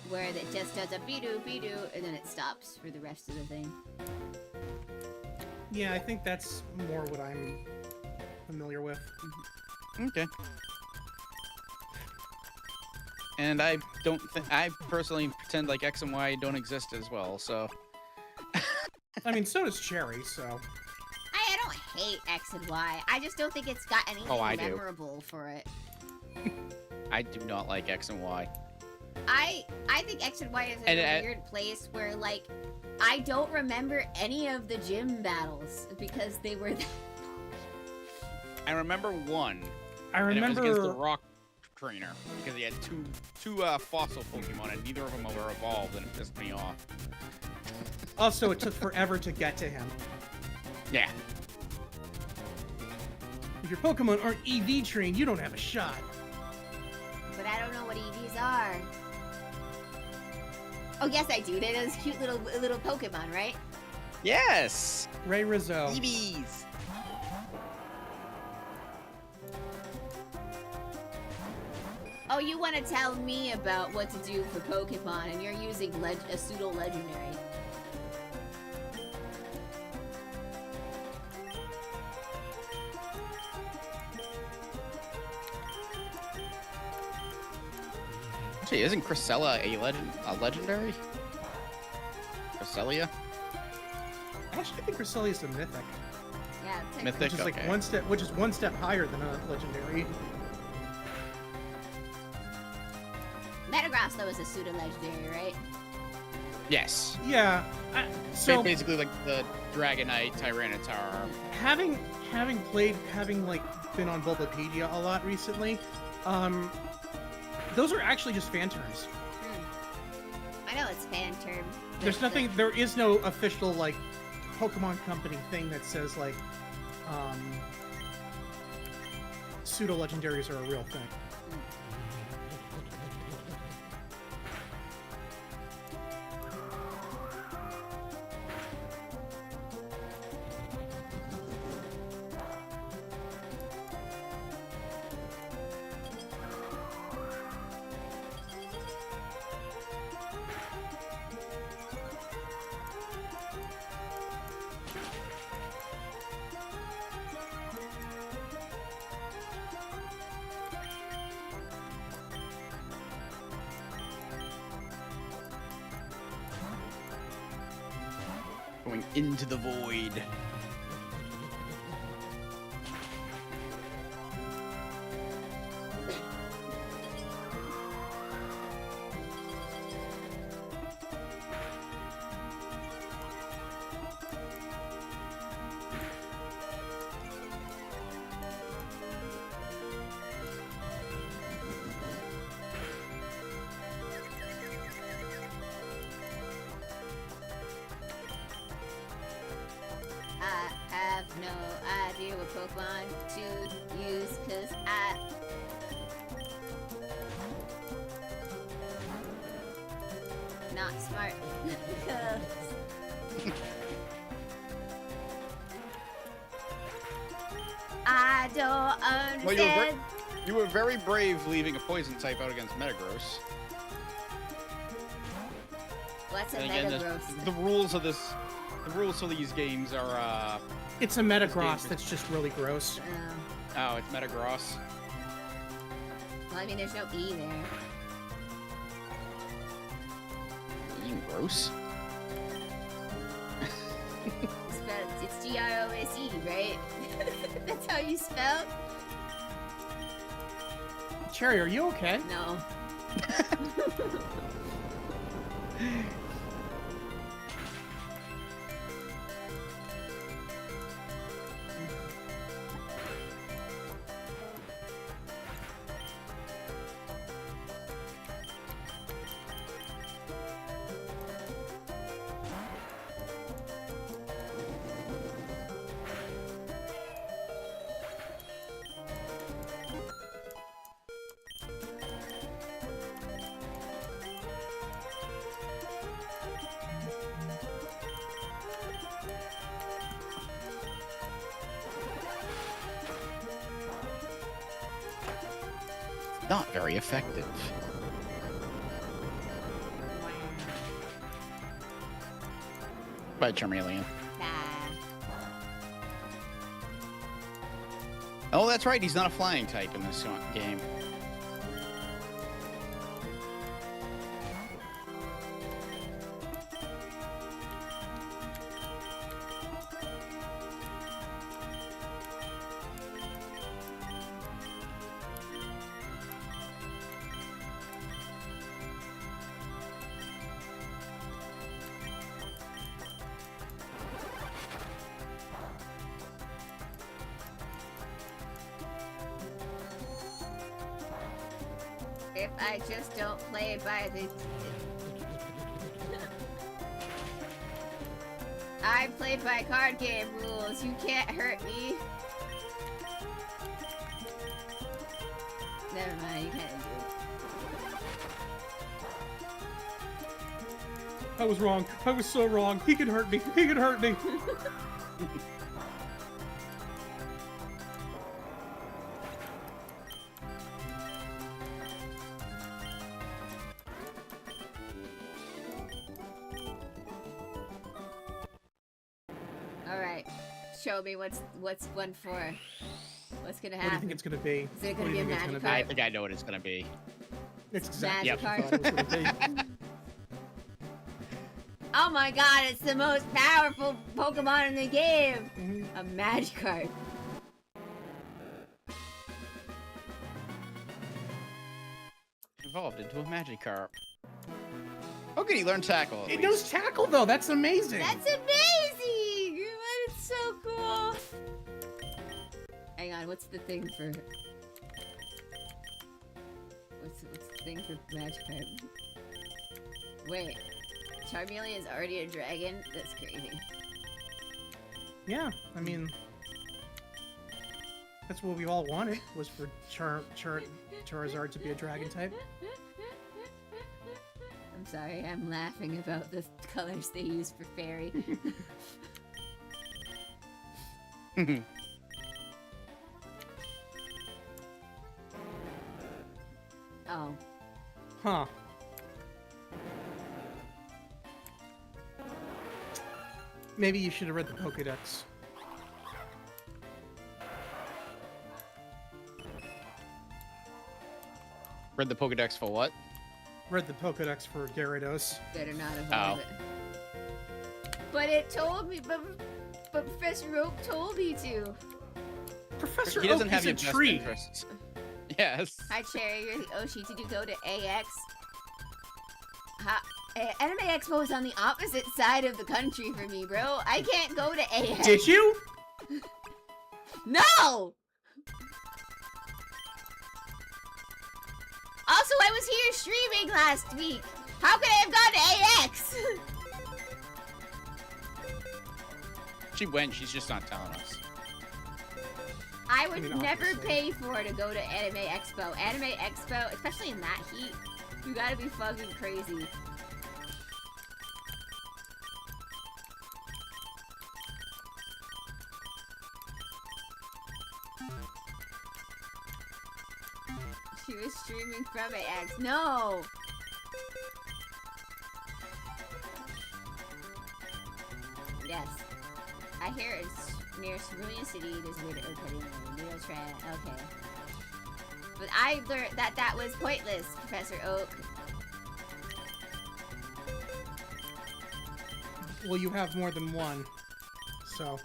Where it just does a be-doo, and then it stops for the rest of the thing. Yeah, I think that's more what I'm familiar with. Okay. And I personally pretend like X and Y don't exist as well, so... I mean, so does Cherri, so... I don't hate X and Y. I just don't think it's got anything memorable for it. I do not like X and Y. I think X and Y is in a weird place where, like, I don't remember any of the gym battles because they were... I remember one. I remember... And it was against the Rock Trainer because he had two fossil Pokemon and neither of them were evolved, and it pissed me off. Also, it took forever to get to him. Yeah. If your Pokemon aren't EV trained, you don't have a shot. But I don't know what EVs are. Oh, yes, I do. They're those cute little Pokemon, right? Yes! Ray Rizzo. EVs! Oh, you want to tell me about what to do for Pokemon, and you're using a pseudo-legendary. Actually, isn't Cresselia a legendary? Celia? Actually, I think Cresselia is a mythic. Yeah, Mythic, Which is like okay. which is one step higher than a legendary. Metagross, though, is a pseudo-legendary, right? Yes. Yeah. So basically like the Dragonite, Tyranitar. having been on Bulbapedia a lot recently, those are actually just fan terms. I know it's fan term. There's nothing. There is no official like Pokemon Company thing that says like pseudo legendaries are a real thing. Going into the void. I have no idea what Pokemon to use, cause not smart. I don't Well, understand. you were very brave leaving a poison type out against Metagross. What's a And again, Metagross? the rules for these games are It's a Metagross that's just really gross. oh, it's Metagross. Well, I mean, there's no E there. You gross. It's G-R-O-S-E, right? That's how you spell? Cherry, are you okay? No. Not very effective. By Charmeleon. Oh, that's right. He's not a flying type in this game. If I just don't play by the... I play by card game rules. You can't hurt me. Never mind, you can't do it. I was wrong. I was so wrong. He can hurt me. He can hurt me. Alright. Show me what's one for. What's gonna What do you happen? think it's gonna be? Is it What gonna do be you a think it's gonna magic be? I card? think I know what it's gonna be. It's exactly Magic what I card? thought it was gonna be. Oh my god, it's the most powerful Pokemon in the game! Mhm. A Magikarp. Evolved into a Magikarp. How can he learn Tackle? At It least? knows tackle though. That's amazing. That's amazing! It's so cool! Hang on, what's the thing for... What's the thing for Magikarp? Wait. Charmeleon's already a dragon? That's crazy. Yeah, I mean, that's what we all wanted, was for Charizard to be a dragon type. I'm sorry, I'm laughing about the colors they use for fairy. Oh. Huh. Maybe you should have read the Pokedex. Read the Pokedex for what? Read the Pokedex for Gyarados. Better not evolve it. But it told me, but Professor Oak told me to. Professor He doesn't Oak have is your a best tree. interests. Yes. Hi, Cherry. You're the Oshi. Did you go to AX? Anime Expo is on the opposite side of the country for me, bro. I can't go to AX. Did you? No! Also, I was here streaming last week. How could I have gone to AX? She went, she's just not telling us. I would never obviously. pay for to go to Anime Expo. Anime Expo, especially in that heat, you gotta be fucking crazy. She was streaming from AX. No! Yes. I hear it's near Cerulean City. There's a way to okay. But I learned that that was pointless, Professor Oak. Well, you have more than one, so.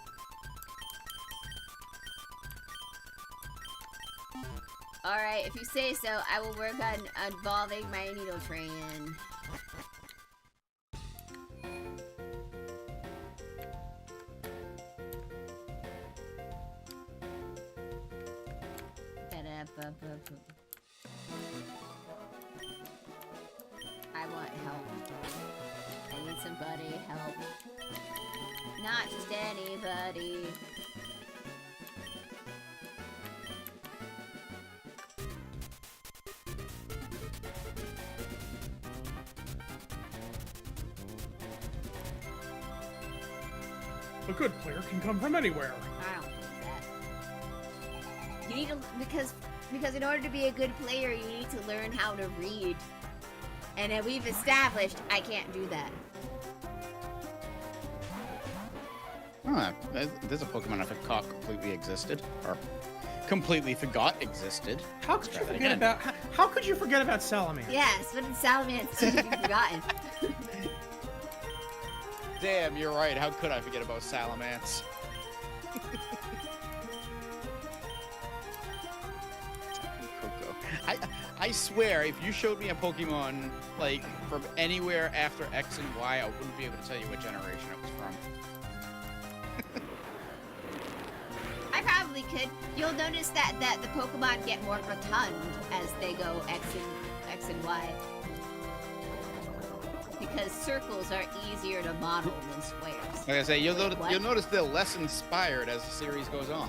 Alright, if you say so, I will work on evolving my Nidotrain. I want help. I need somebody help. Not just anybody. A good player can come from anywhere. I don't think that. You need to, because in order to be a good player, you need to learn how to read. And we've established I can't do that. Oh, there's a Pokemon I forgot completely existed. Or completely forgot existed. How could you Try that forget again. about? How could you forget about Salamence? Yes, but in Salamence, it should be forgotten. Damn, you're right. How could I forget about Salamence? Coco. I swear, if you showed me a Pokemon like from anywhere after X and Y, I wouldn't be able to tell you what generation it was from. I probably could. You'll notice that the Pokemon get more rotund as they go X and Y. Because circles are easier to model than squares. Like I say, Wait, what? you'll notice they're less inspired as the series goes on.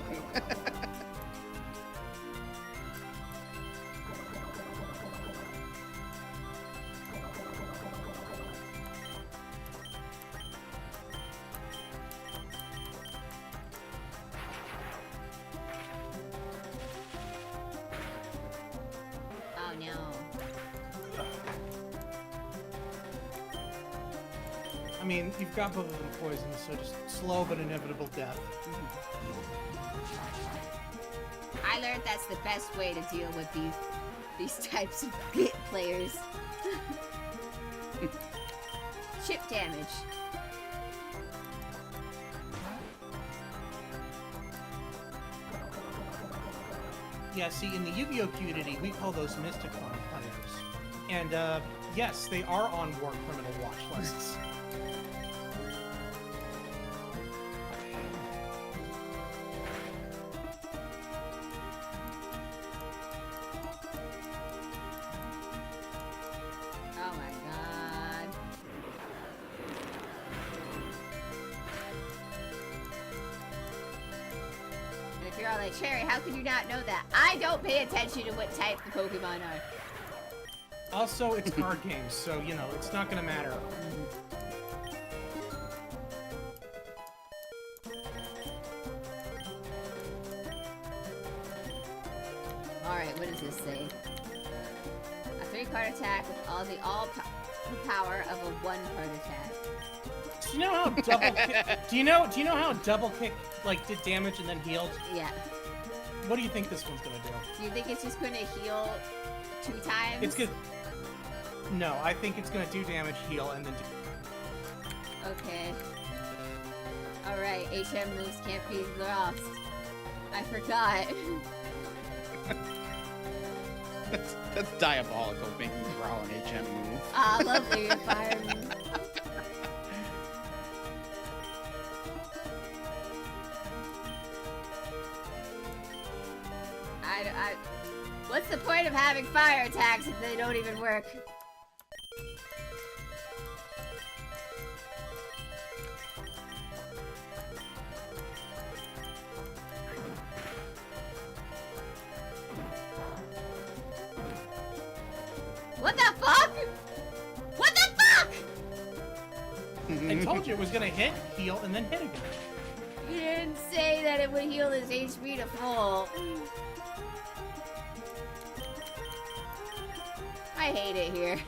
Oh no. I mean, you've got both of them poisoned, so just slow but inevitable death. I learned that's the best way to deal with these types of players. Chip damage. Yeah, see, in the Yu-Gi-Oh community, we call those Mysticon players. And, yes, they are on war criminal watch lists. Oh my god. all like, Cherry, how could you not know that? I don't pay attention to what type the Pokemon are. Also, it's card games, so, you know, it's not gonna matter. Alright, what does this say? A 3-card attack with all the power of a 1-card attack. Do you know how double kick, do you know how double kick like did damage and then healed? Yeah. What do you think this one's gonna do? Do you think it's just gonna heal 2 times? It's good. No, I think it's gonna do damage, heal, and then do. Okay. Alright, HM moves can't be lost. I forgot. That's diabolical, making Growl an HM move. Ah, lovely environment. What's the point of having fire attacks if they don't even work? What the fuck? What the fuck? I told you it was gonna hit, heal, and then hit again. You didn't say that it would heal his HP to full. I hate it here.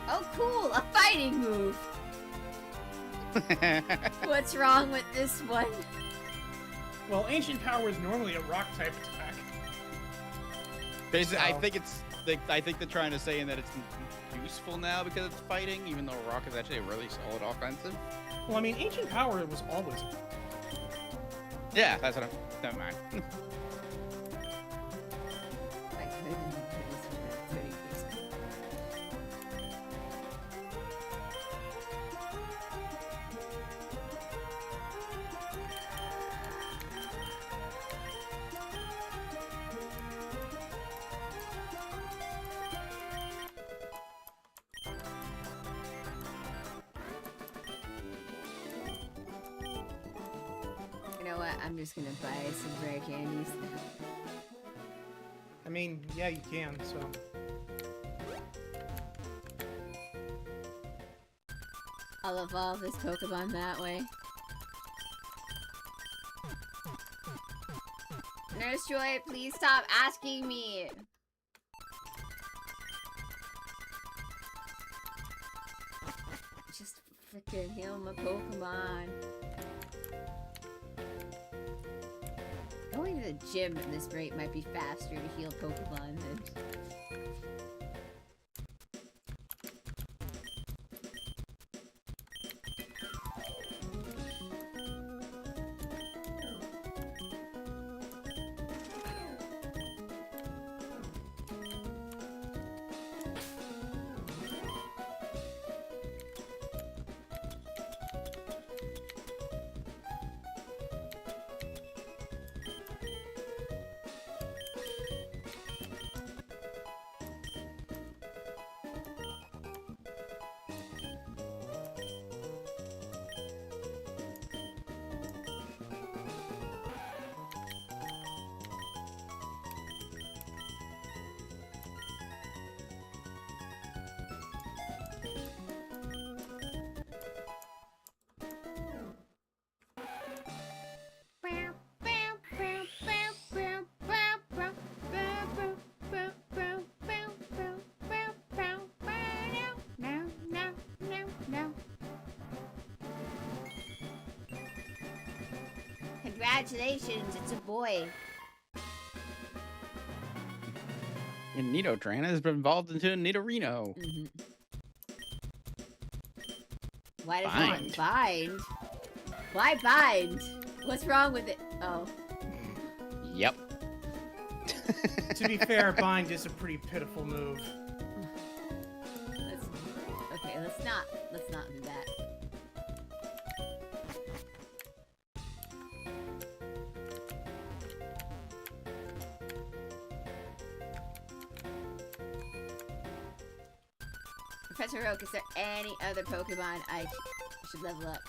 Oh, cool! A fighting move! What's wrong with this one? Well, Ancient Power is normally a rock type attack. Basically, So- I think they're trying to say in that it's useful now because it's fighting, even though Rock is actually a really solid offensive. Well, I mean, Ancient Power was always. Yeah, that's what I'm. Never mind. You know what? I'm just gonna buy some rare candies. I mean, yeah, you can, so. I'll evolve this Pokemon that way. Nurse Joy, please stop asking me! Just freaking heal my Pokemon. Going to the gym at this rate might be faster to heal Pokemon than... Congratulations, it's a boy. And Nidotrana has been involved into Nidorino. Why does Bind. it bind? Why bind? What's wrong with it? Oh. Yep. To be fair, bind is a pretty pitiful move. Let's not do that. Professor Oak, is there any other Pokemon I should level up?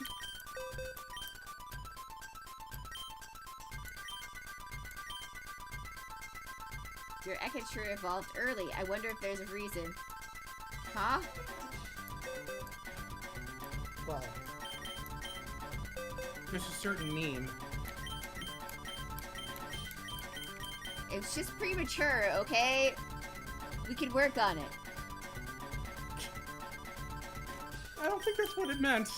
Your Ekachura evolved early. I wonder if there's a reason. Huh? Well, there's a certain meme. It's just premature, okay? We can work on it. I don't think that's what it meant.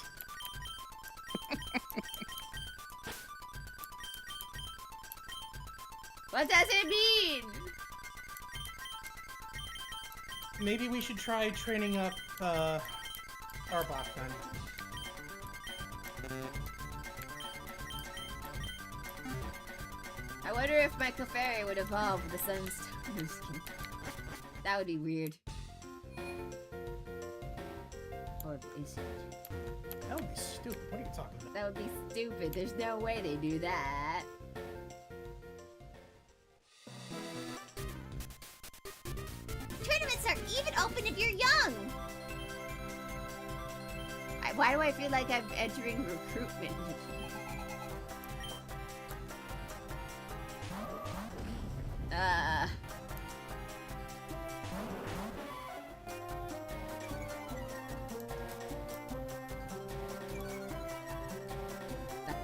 What does it mean? Maybe we should try training up, Arbok then. I wonder if my Clefairy would evolve with the sun's skin. That would be weird. Or is it? That would be stupid. What are you talking about? That would be stupid. There's no way they do that. Tournaments are even open if you're young. Why do I feel like I'm entering recruitment? That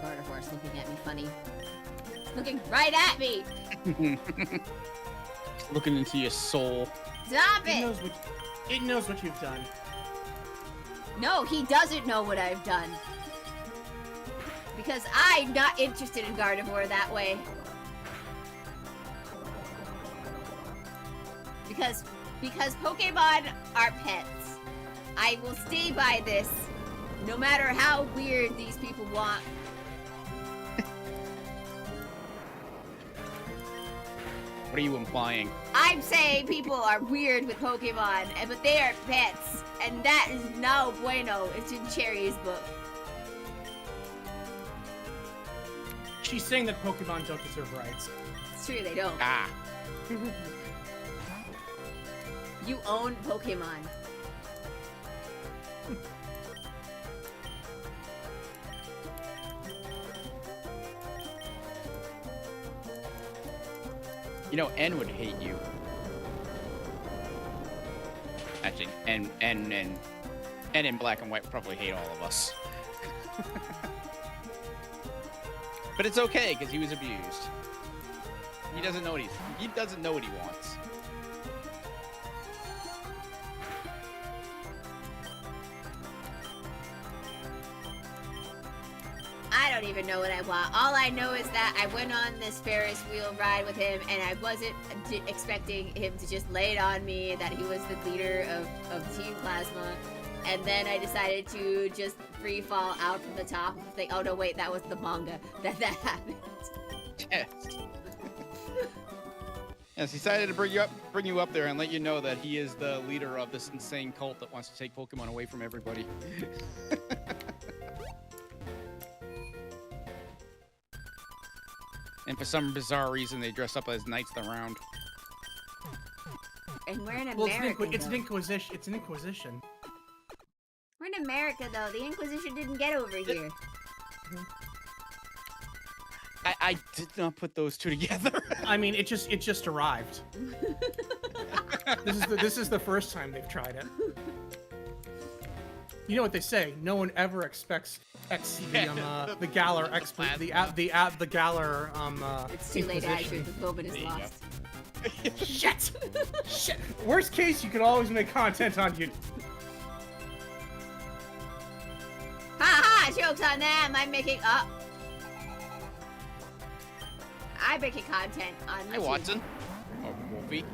Gardevoir's looking at me funny. It's looking right at me! Looking into your soul. Stop It it! knows what it knows what you've done. No, he doesn't know what I've done. Because I'm not interested in Gardevoir that way. Because Pokemon are pets. I will stay by this, no matter how weird these people want. What are you implying? I'm saying people are weird with Pokemon, but they are pets, and that is no bueno. It's in Cherri's book. She's saying that Pokemon don't deserve rights. It's true, they don't. Ah. You own Pokemon. You know, N would hate you. Actually, and in Black and White would probably hate all of us. But it's okay because he was abused. He doesn't know what he doesn't know what he wants. I don't even know what I want. All I know is that I went on this Ferris wheel ride with him, and I wasn't expecting him to just lay it on me that he was the leader of Team Plasma. And then I decided to just free fall out from the top and think, oh no, wait, that was the manga that happened. Yes. Yes, he decided to bring you up there and let you know that he is the leader of this insane cult that wants to take Pokemon away from everybody. And for some bizarre reason, they dress up as Knights of the Round. And we're in Well, America. it's an though. inquisition. It's an inquisition. We're in America, though. The Inquisition didn't get over here. I did not put those two together. I mean, it just arrived. This is the first time they've tried it. You know what they say? No one ever expects the Galar expert the Galar It's too late, Inquisition. Asher. The moment is There you lost. Shit! Shit! Worst case, you can always make content on YouTube. Ha ha! Jokes on them. I'm making content on YouTube. Hi, Watson. Oh, Wolfie.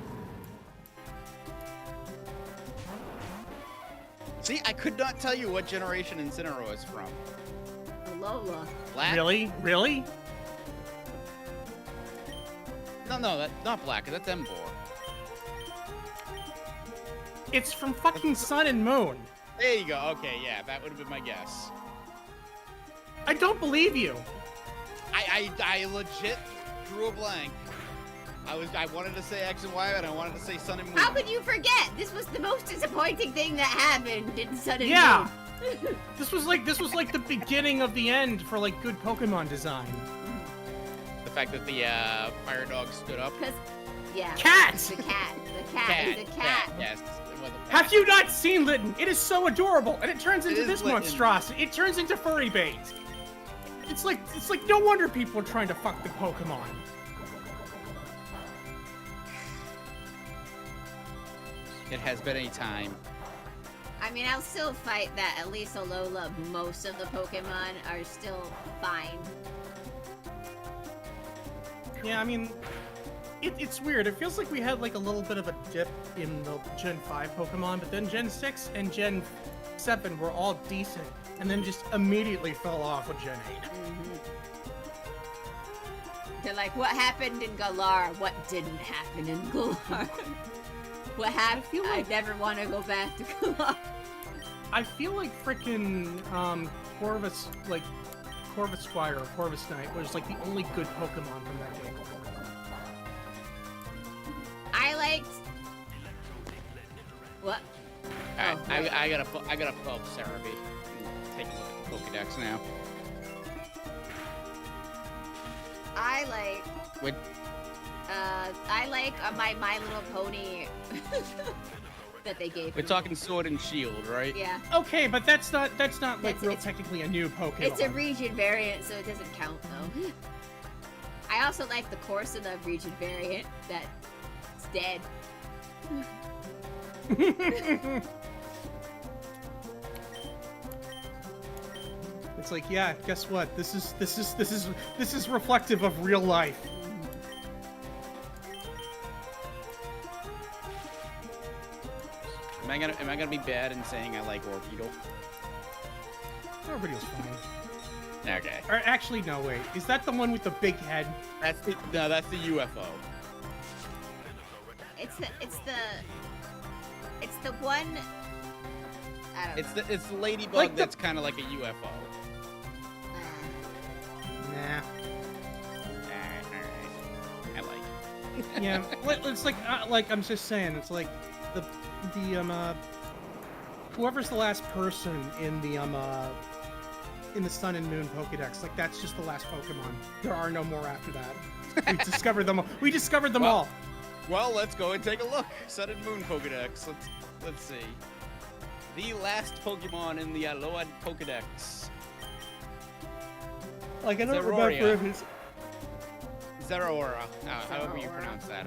See, I could not tell you what generation Incineroar is from. Alola. Black? Really? No, that's not Black. That's Embor. It's from fucking Sun and Moon. There you go. Okay, yeah, that would have been my guess. I don't believe you. I legit drew a blank. I wanted to say X and Y, and I wanted to say Sun and Moon. How could you forget? This was the most disappointing thing that happened in Sun and Yeah. Moon. This was like the beginning of the end for like good Pokemon design. The fact that the fire dog stood up. Because, yeah. Cat! The cat. It's a cat. Yes, it was a cat. Have you not seen Litten? It is so adorable, and it turns into is this Litten. monstrosity. It turns into furry bait. It's like no wonder people are trying to fuck the Pokemon. It has been a time. I mean, I'll still fight that at least Alola, most of the Pokemon are still fine. Yeah, I mean, it's weird. It feels like we had like a little bit of a dip in the Gen 5 Pokemon, but then Gen 6 and Gen 7 were all decent, and then just immediately fell off with Gen 8. They're like, what happened in Galar? What didn't happen in Galar? What happened? I never want to go back to Galar. I feel like frickin' Corvus Squire or Corvus Knight was like the only good Pokemon from that game. I liked... What? Alright, Oh, I gotta pull up Cerebi. Take a look at the Pokedex now. I like... With I like my Little Pony that they gave we're me. talking Sword and Shield, right? Yeah. Okay, but that's not like real It's- technically a new Pokemon. It's a region variant, so it doesn't count, though. I also like the Corsola region variant that's dead. It's like, yeah, guess what? This is reflective of real life. Am I gonna be bad in saying I like Orbeetle? Everybody was fine. Okay. Or actually, no, wait. Is that the one with the big head? That's the UFO. It's the one. I don't know. It's the ladybug Like the- that's kind of like a UFO. Nah. Alright. I like it. Yeah, it's like I'm just saying. It's like the whoever's the last person in the Sun and Moon Pokédex, like that's just the last Pokemon. There are no more after that. We discovered them. We discovered them all. Well, let's go and take a look. Sun and Moon Pokedex. Let's see. The last Pokemon in the Alolan Pokedex. Like I don't Zeroria. remember if it's. Zeraora. However you pronounce that.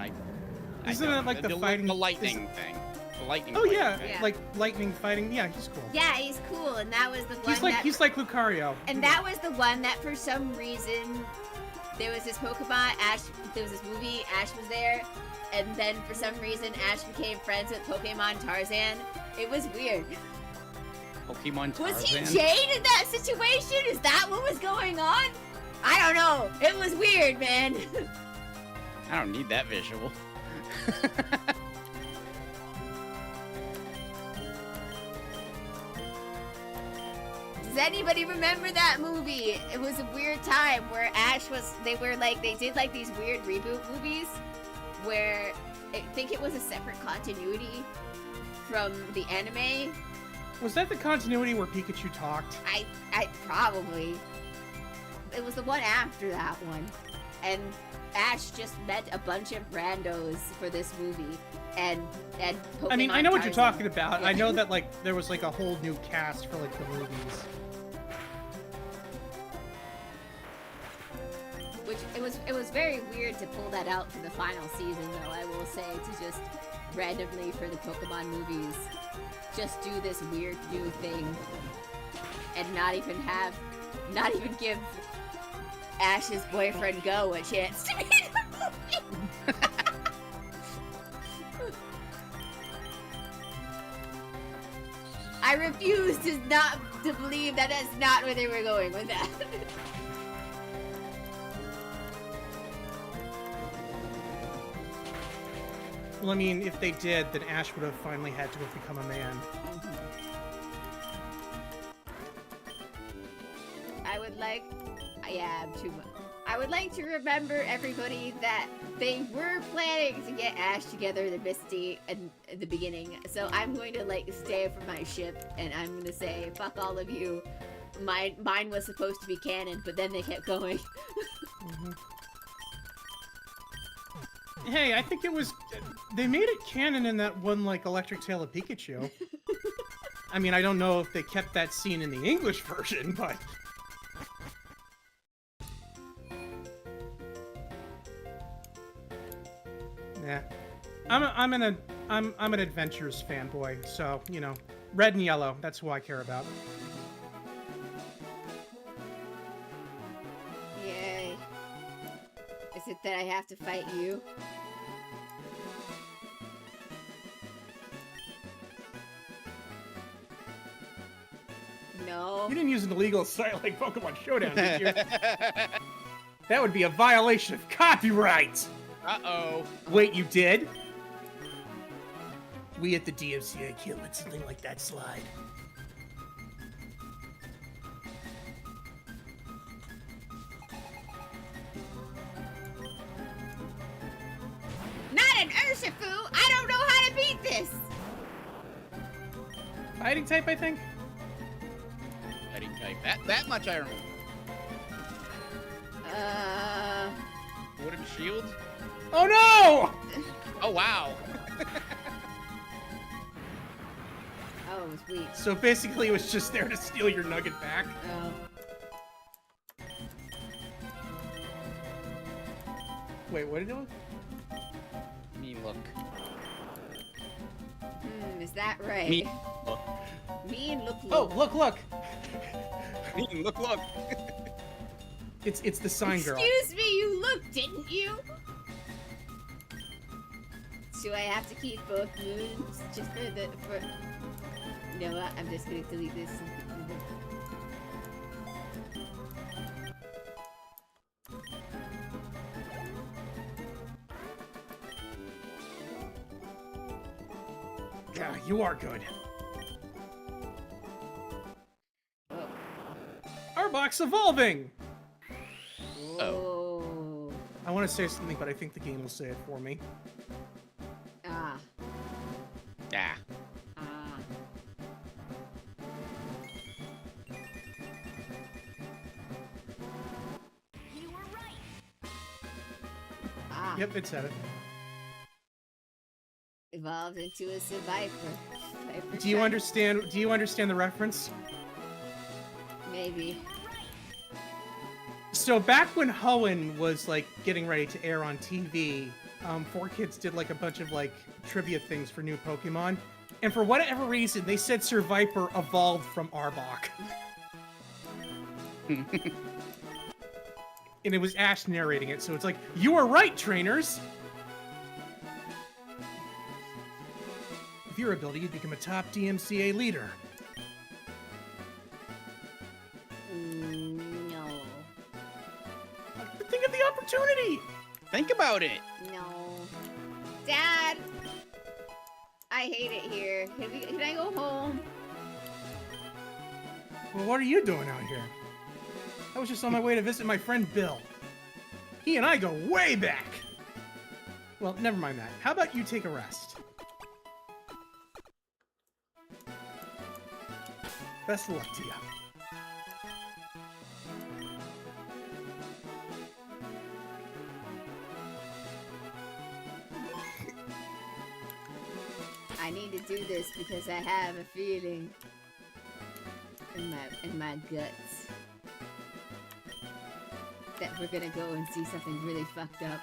Isn't don't it like know. the fighting? lightning thing? The lightning. Oh fighting yeah, thing. Yeah. like lightning fighting. Yeah, he's cool. Yeah, he's cool, and that was the one. He's like Lucario. And that was the one that for some reason there was this Pokemon, Ash, there was this movie, Ash was there, and then for some reason Ash became friends with Pokemon Tarzan. It was weird. Pokemon Tarzan. Was he Jade in that situation? Is that what was going on? I don't know. It was weird, man. I don't need that visual. Does anybody remember that movie? It was a weird time where Ash was, they did like these weird reboot movies where I think it was a separate continuity from the anime. Was that the continuity where Pikachu talked? I probably. It was the one after that one. And Ash just met a bunch of randos for this movie. And Pokemon I mean, I know what you're Tarzan. talking about. Yeah. I know that like there was like a whole new cast for like the movies. Which it was very weird to pull that out for the final season, though. I will say, to just randomly for the Pokemon movies, just do this weird new thing, and not even give Ash's boyfriend Go a chance to be in the movie. I refuse to believe that that's not where they were going with that. Well, I mean, if they did, then Ash would have finally had to have become a man. I would like... Yeah, I'm too much. I would like to remember everybody that they were planning to get Ash together and Misty in the beginning. So I'm going to like stay for my ship and I'm going to say, fuck all of you. Mine was supposed to be canon, but then they kept going. Hey, I think it was... They made it canon in that one, like, Electric Tale of Pikachu. I mean, I don't know if they kept that scene in the English version, but... Yeah. I'm an Adventures fanboy, so, you know, red and yellow, that's who I care about. Yay. Is it that I have to fight you? No. You didn't use an illegal site like Pokemon Showdown, did you? That would be a violation of copyright! Uh-oh. Wait, you did? We at the DMCA can't let something like that slide. Not an Urshifu! I don't know how to beat this! Fighting type, I think? Fighting type. That much I remember. Wooden shield? Oh no! Oh, wow. Oh, it was weak. So basically it was just there to steal your nugget back. Oh. Wait, what did it do? Mean look. Is that right? Mean look. Mean look. Oh, look! Mean look. It's the sign girl. Excuse me, you looked, didn't you? Do I have to keep both moons just for the... You know what? I'm just gonna delete this. Yeah, you are good. Oh. Arbok's evolving! Oh. I want to say something, but I think the game will say it for me. Ah. Yeah. Ah. You were right. Ah. Yep, it said it. Evolved into a survivor. Do you understand the reference? Maybe. So back when Hoenn was like getting ready to air on TV, 4Kids did like a bunch of like trivia things for new Pokemon, and for whatever reason they said Survivor evolved from Arbok. And it was Ash narrating it, so it's like, you were right, trainers! With your ability, you'd become a top DMCA leader. No. But think of the opportunity! Think about it. No. Dad! I hate it here. Can I go home? Well, what are you doing out here? I was just on my way to visit my friend Bill. He and I go way back! Well, never mind that. How about you take a rest? Best of luck to you. I need to do this because I have a feeling in my guts that we're gonna go and see something really fucked up.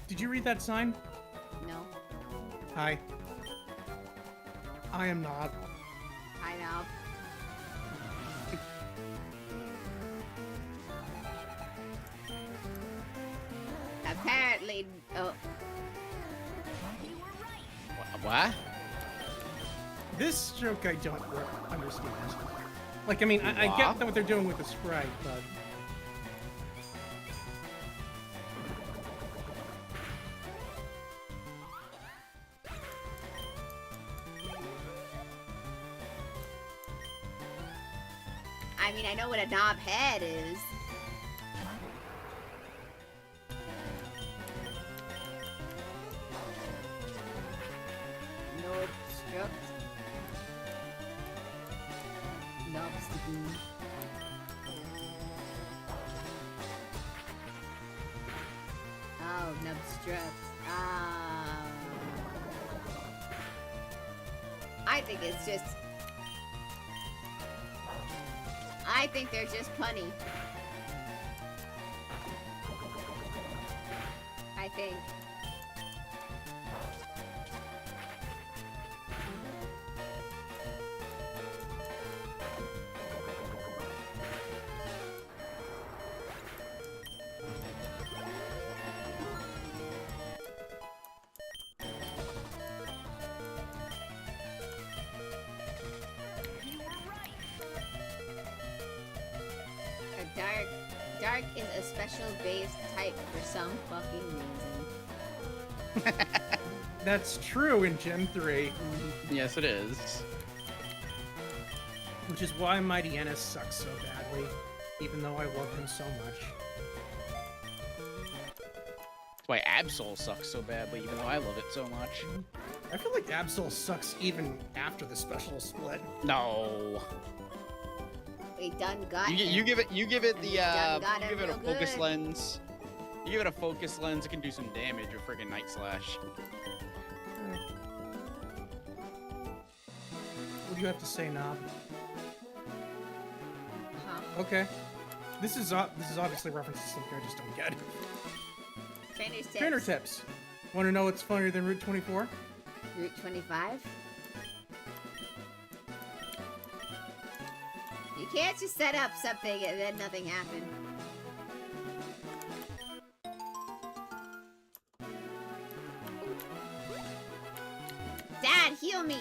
Did you read that sign? No? Hi. I am not. I know. Apparently, oh. What? This joke I don't understand. Like, I mean, I get what they're doing with the sprite, but... I mean, I know what a knob head is. No obstruct. Knobsticky. Oh, nubstruct. I think it's just... I think they're just punny. I think. Dark is a special base type for some fucking reason. That's true in Gen 3. Yes, it is. Which is why Mighty Ennis sucks so badly, even though I love him so much. That's why Absol sucks so badly, even though I love it so much. I feel like Absol sucks even after the special split. No. We done got You give it the we done got you give him it a real focus good. lens. You give it a focus lens, it can do some damage with friggin' Night Slash. What do you have to say, Knob? Huh? Okay. This is obviously reference to something I just don't get. Trainer's tips. Trainer tips. Want to know what's funnier than Route 24? Route 25. You can't just set up something and then nothing happened. Dad, heal me!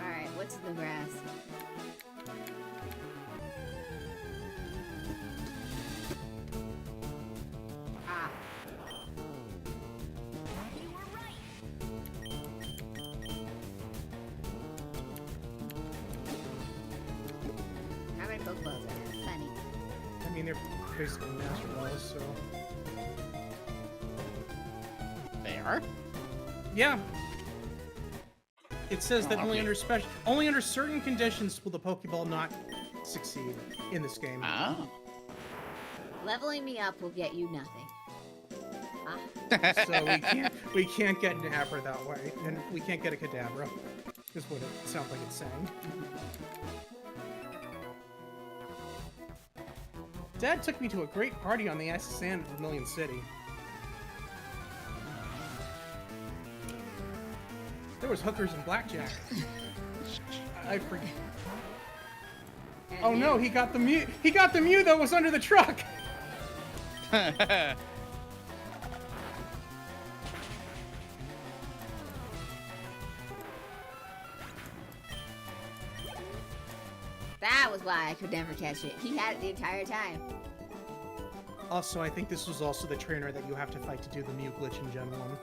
Alright, what's in the grass? Ah. How many Pokeballs are there? Plenty. I mean, they're basically Master Balls, so... They are? Yeah. It says that Oh, only okay. only under certain conditions will the Pokeball not succeed in this game. Oh. Leveling me up will get you nothing. Ah. So we can't get an Abra that way, and we can't get a Kadabra. Is what it sounds like it's saying. Dad took me to a great party on the SSN at Vermilion City. There was hookers and blackjack. I forget. Oh no, he got the Mew. He got the Mew that was under the truck. That was why I could never catch it. He had it the entire time. Also, I think this was also the trainer that you have to fight to do the Mew glitch in Gen 1.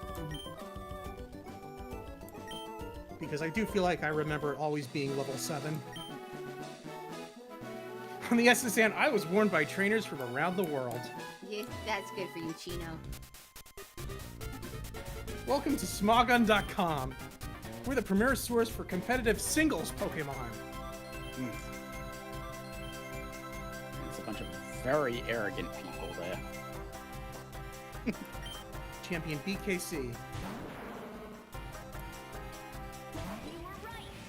Because I do feel like I remember it always being level 7. On the SSN, I was warned by trainers from around the world. Yeah, that's good for you, Chino. Welcome to Smogon.com. We're the premier source for competitive singles Pokemon. It's a bunch of very arrogant people there. Champion BKC.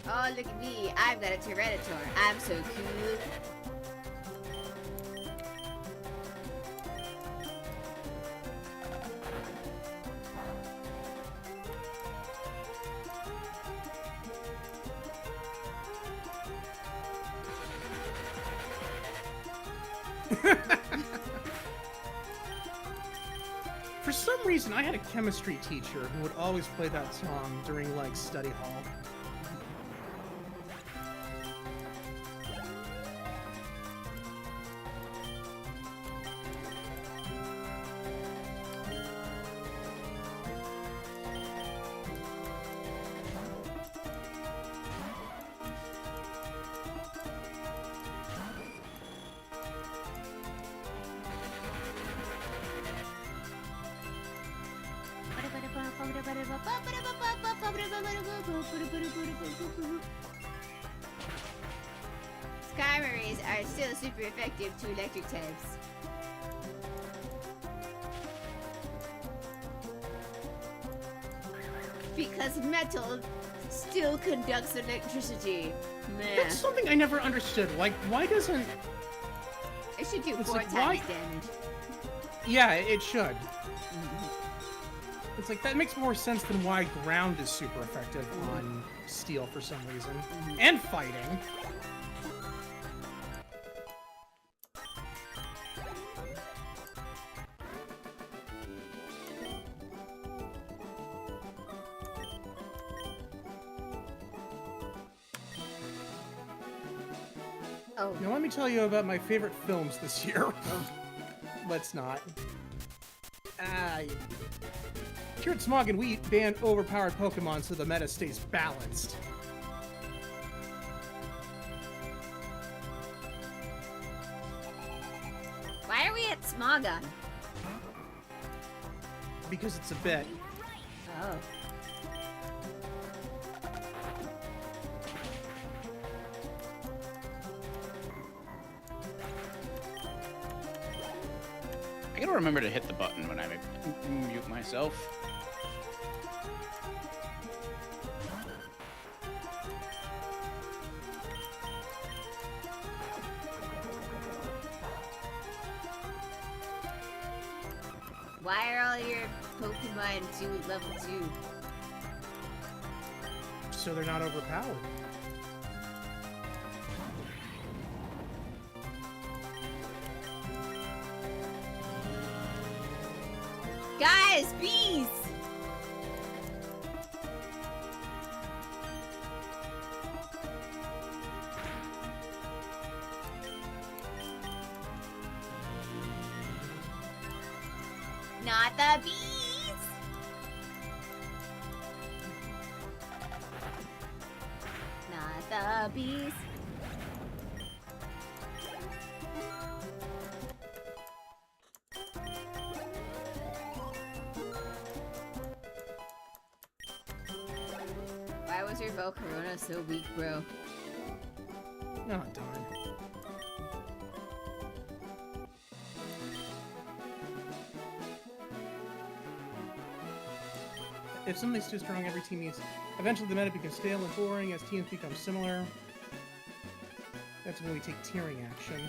Oh, look at me. I've got a Tyranitar. I'm so cool. For some reason, I had a chemistry teacher who would always play that song during, like, study hall. Skarmories are still super effective to electric types. Because metal still conducts electricity. Meh. That's something I never understood. Like, why doesn't... It should do It's 4 like, times why- damage. Yeah, it should. It's like, that makes more sense than why ground is super effective on steel for some reason. And fighting. Oh. Now let me tell you about my favorite films this year. Let's not. Here at Smog and Wheat, ban overpowered Pokemon so the meta stays balanced. Why are we at Smogon? Because it's a bit. Oh. I gotta remember to hit the button when I mute myself. Why are all your Pokemon level 2? So they're not overpowered. Guys, bees! Not the bees! Not the bees. Why was your Volcarona so weak, bro? Oh, darn. If something's too strong, every team needs... Eventually the meta becomes stale and boring as teams become similar. That's when we take tearing action.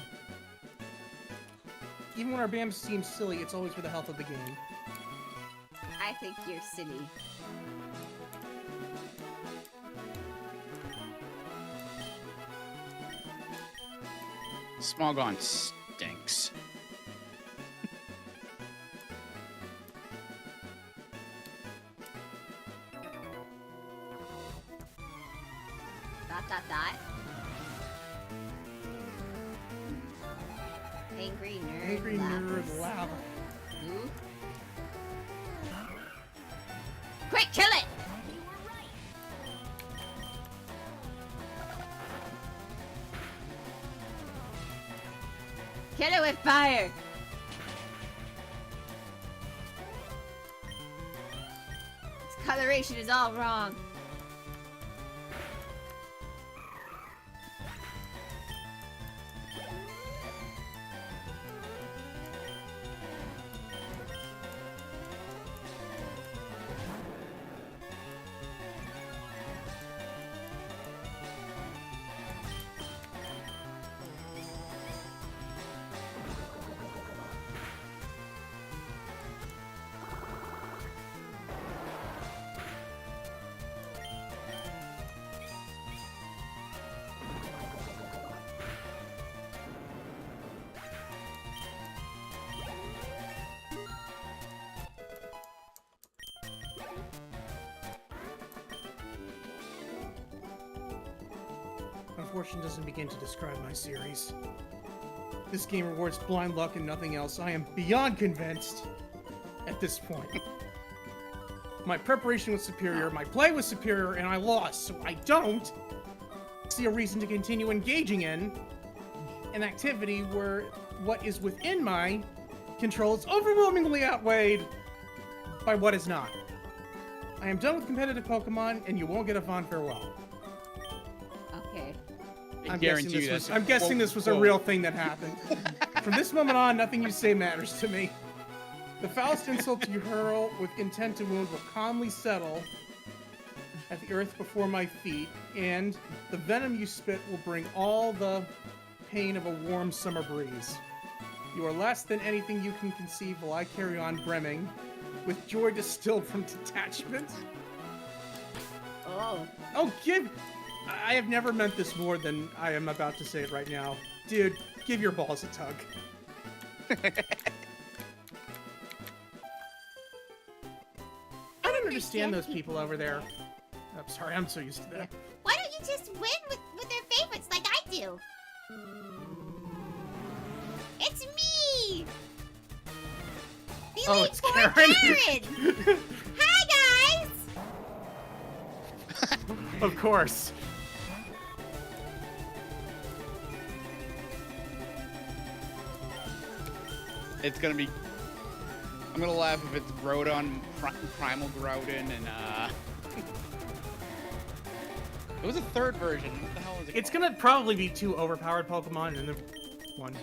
Even when our BAM seems silly, it's always for the health of the game. I think you're silly. Smogon stinks. Dot. Angry nerd. Angry nerd lava. Ooh. Quick, kill it! Kill it with fire! Its coloration is all wrong. fortune doesn't begin to describe my series. This game rewards blind luck and nothing else. I am beyond convinced at this point. My preparation was superior, my play was superior, and I lost, so I don't see a reason to continue engaging in an activity where what is within my control is overwhelmingly outweighed by what is not. I am done with competitive Pokemon, and you won't get a fond farewell. Okay. I'm guessing this was a real thing that happened. From this moment on, nothing you say matters to me. The foulest insult you hurl with intent to wound will calmly settle at the earth before my feet, and the venom you spit will bring all the pain of a warm summer breeze. You are less than anything you can conceive while I carry on brimming with joy distilled from detachment. Oh. Oh, I have never meant this more than I am about to say it right now. Dude, give your balls a tug. I don't understand those people over there. I'm sorry, I'm so used to that. Why don't you just win with their favorites like I do? It's me! The Oh, Elite it's Four Karen. Hi, guys! Of course. It's gonna be. I'm gonna laugh if it's Groudon, Primal Groudon, and it was a third version. What the hell was it? It's gonna probably be 2 overpowered Pokemon and then 1.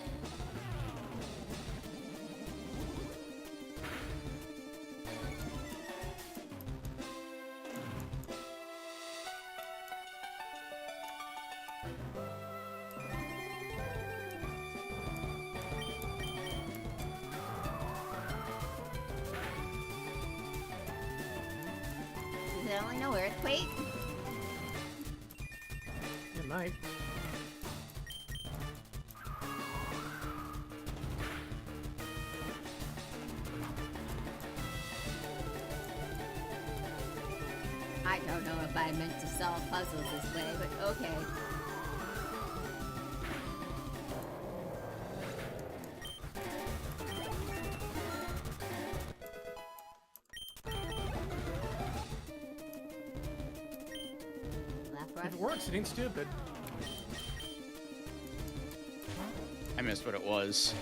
Does it only know Earthquake? It might. I don't know if I meant to solve puzzles this way, but okay. If it works, it ain't stupid. I missed what it was.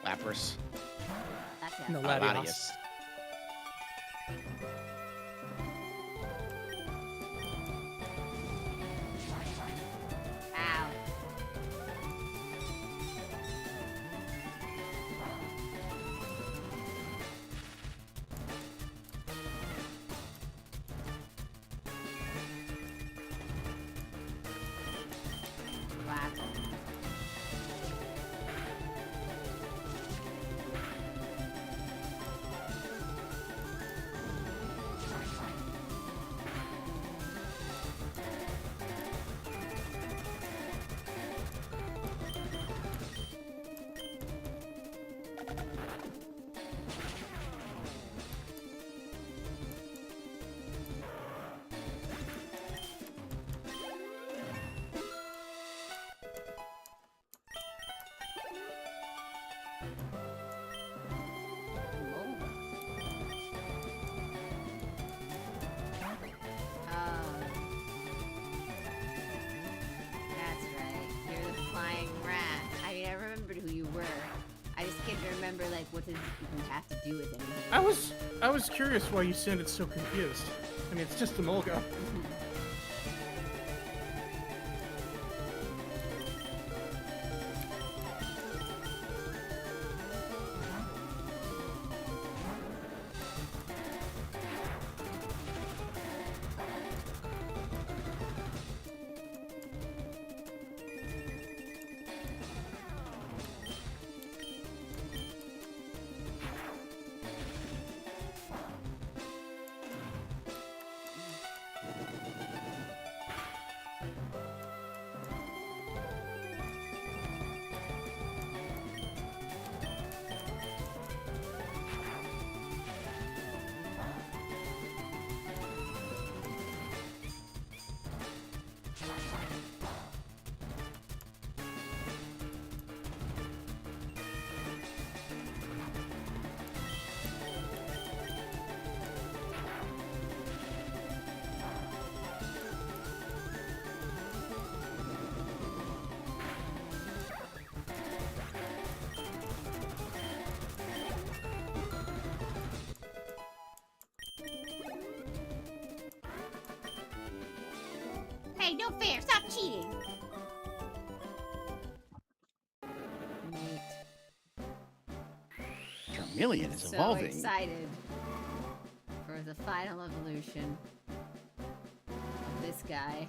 Lapras. No, Latias. Latias. Ow. remember like what did you have to do with anything. I was curious why you sounded so confused. I mean, it's just a Mulga. Hey, no fair. Stop cheating. Neat. Charmeleon is So evolving. excited for the final evolution of this guy.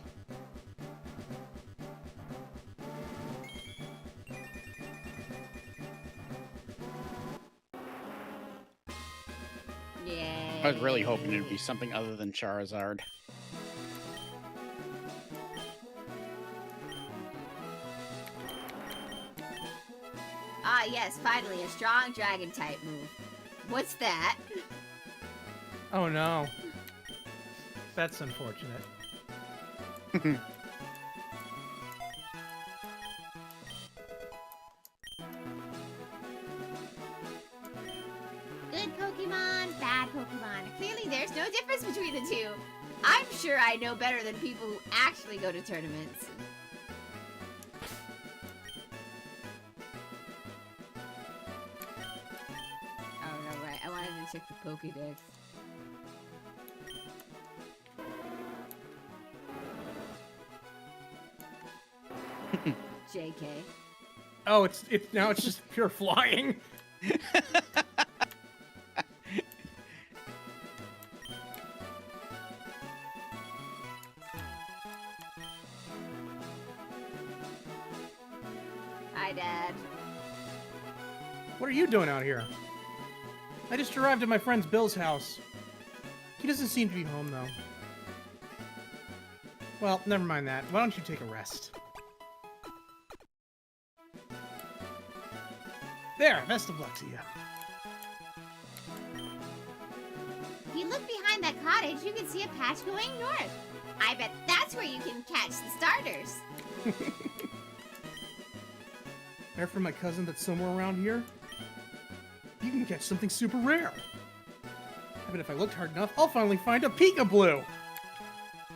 Yay. I was really hoping it would be something other than Charizard. Ah, yes, finally, a strong dragon type move. What's that? Oh no. That's unfortunate. Good Pokemon, bad Pokemon. Clearly, there's no difference between the two. I'm sure I know better than people who actually go to tournaments. Oh, no, right. I wanted to check the Pokédex. JK. Oh, it's now it's just pure flying. Hi, Dad. What are you doing out here? I just arrived at my friend's Bill's house. He doesn't seem to be home, though. Well, never mind that. Why don't you take a rest? There, best of luck to you. If you look behind that cottage, you can see a patch going north. I bet that's where you can catch the starters. There for my cousin that's somewhere around here? You can catch something super rare. I bet if I looked hard enough, I'll finally find a Peekaboo!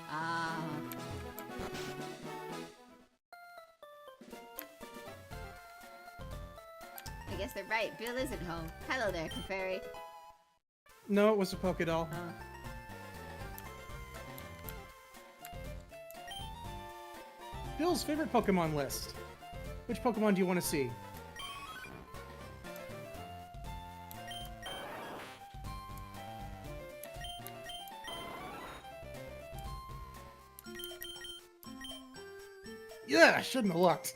Ah. I guess they're right. Bill isn't home. Hello there, Clefairy. No, it was a Pokédoll. Oh. Bill's favorite Pokemon list. Which Pokemon do you want to see? Yeah, I shouldn't have looked.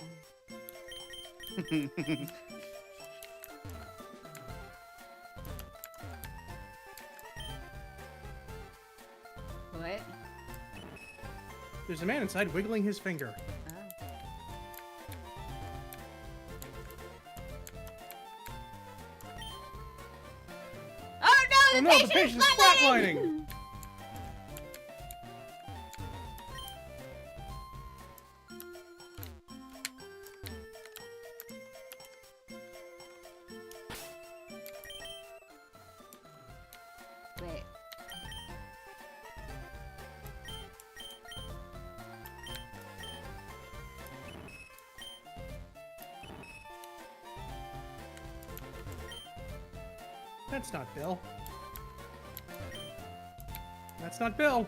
What? There's a man inside wiggling his finger. Oh. Oh no! Oh The no, the patient patient's is flatlining! Wait. That's not Bill. That's not Bill.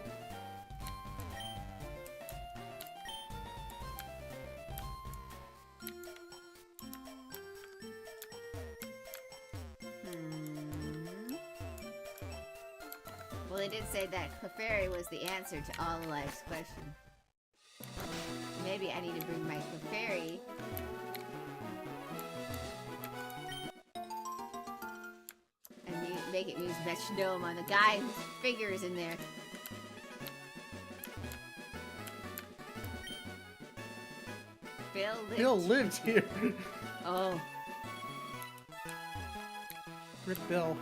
Well, they did say that Clefairy was the answer to all of life's questions. Maybe I need to bring my Clefairy. And make it use Metronome on the guy whose figure is in there. Bill lived here. Oh. Rip Bill.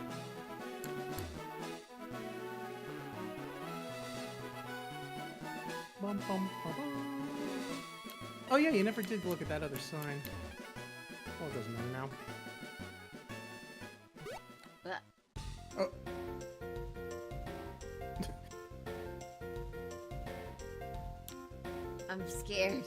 Bum, bum, bum, bum. Oh yeah, you never did look at that other sign. Well, it doesn't matter now. Oh. I'm scared.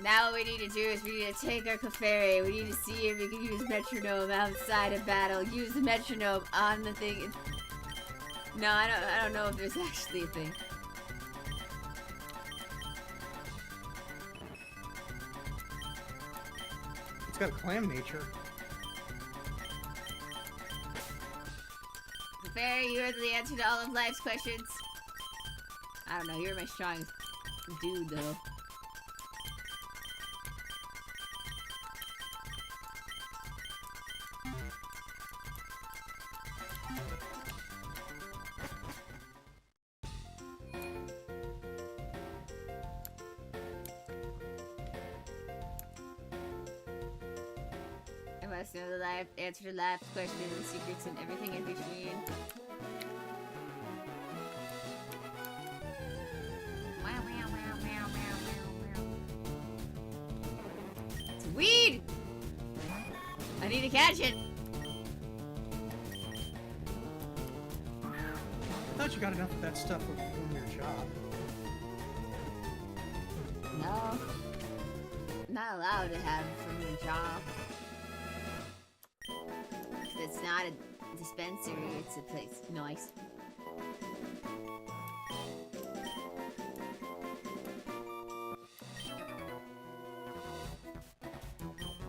Now what we need to do is we need to take our Clefairy. We need to see if we can use metronome outside of battle. Use the metronome on the thing. No, I don't know if there's actually a thing. It's got a clam nature. Clefairy, you are the answer to all of life's questions. I don't know, you're my strongest dude, though. I must know the answer to life's questions, secrets, and everything in between. It's weed! I need to catch it! I thought you got enough of that stuff from your job. No. I'm not allowed to have it from your job. It's not a dispensary, it's a place. Nice.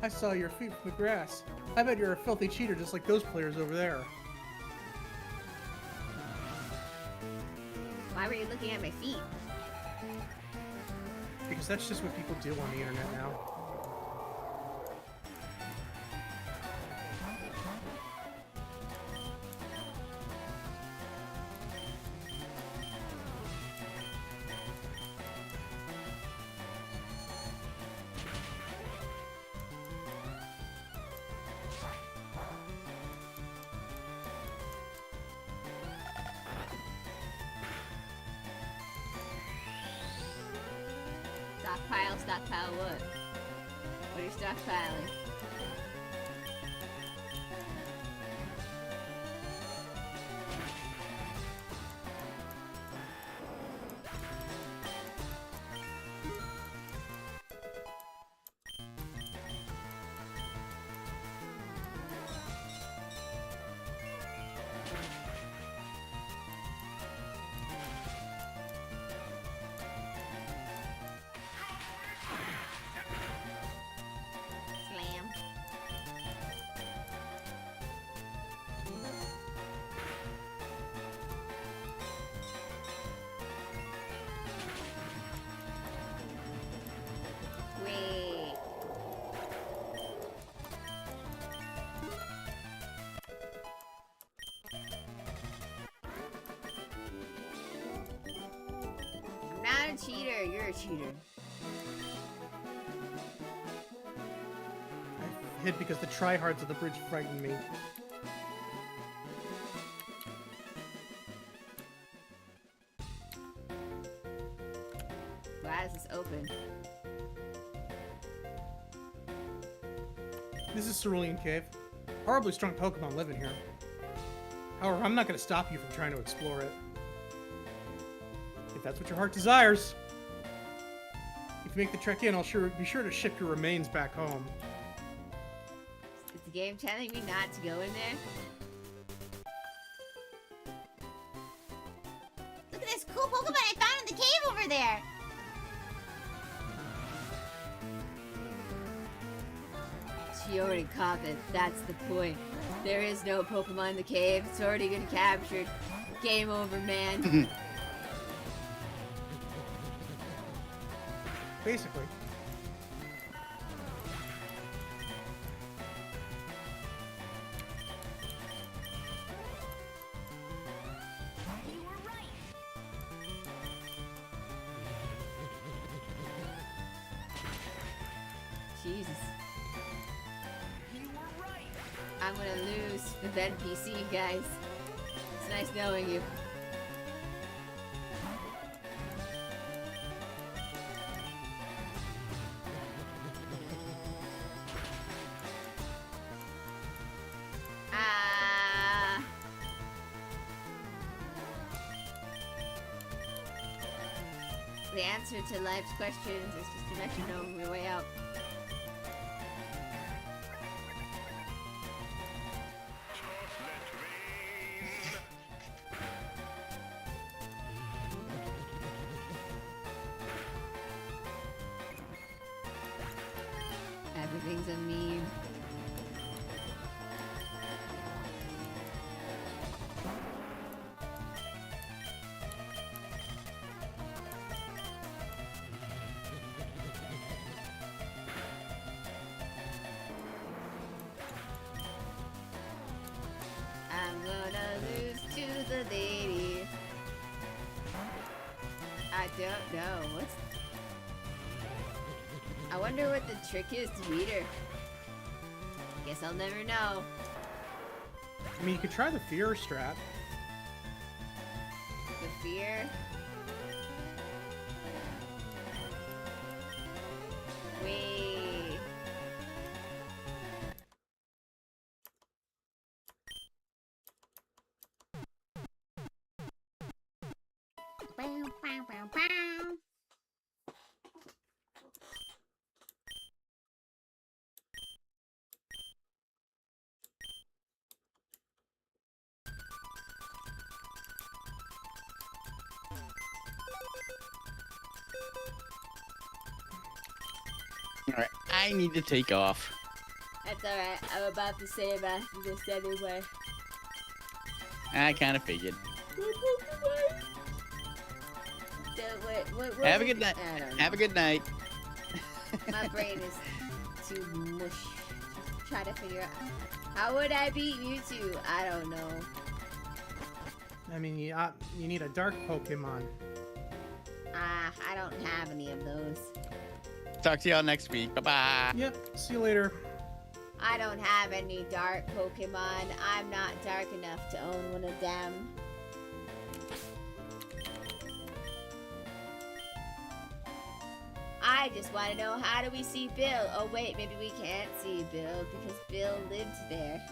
I saw your feet from the grass. I bet you're a filthy cheater just like those players over there. Why were you looking at my feet? Because that's just what people do on the internet now. Stockpile what? What are you stockpiling? Not a cheater, you're a cheater. I hid because the tryhards of the bridge frightened me. Why is this open? This is Cerulean Cave. Horribly strong Pokemon live in here. However, I'm not going to stop you from trying to explore it. If that's what your heart desires. If you make the trek in, I'll be sure to ship your remains back home. Is the game telling me not to go in there? Look at this cool Pokemon I found in the cave over there. She already caught it. That's the point. There is no Pokemon in the cave. It's already been captured. Game over, man. Basically. You were right. Jesus. You were right. I'm gonna lose with NPC, guys. It's nice knowing you. the answer to life's questions is just to metronome your way out. Everything's a meme. I'm gonna lose to the lady. I don't know. I wonder what the trick is to beat her. Guess I'll never know. I mean, you could try the fear strat. The fear. Wait. Bow, bow, bow, bow. All right, I need to take off. That's alright. I'm about to save after this anyway. I kind of figured. What Have a good night. I don't know. Have a good night. My brain is too mush. Try to figure out how would I beat you two? I don't know. I mean, you need a dark Pokemon. I don't have any of those. Talk to y'all next week. Bye-bye. Yep, see you later. I don't have any dark Pokemon. I'm not dark enough to own one of them. I just want to know, how do we see Bill? Oh wait, maybe we can't see Bill because Bill lives there.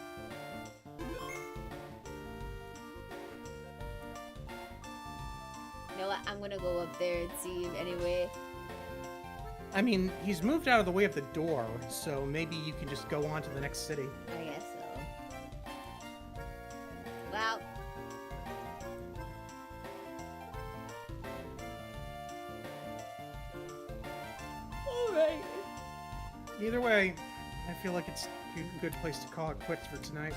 You know what? I'm gonna go up there and see him anyway. I mean, he's moved out of the way of the door, so maybe you can just go on to the next city. I guess so. Well. Alright. Either way, I feel like it's a good place to call it quits for tonight.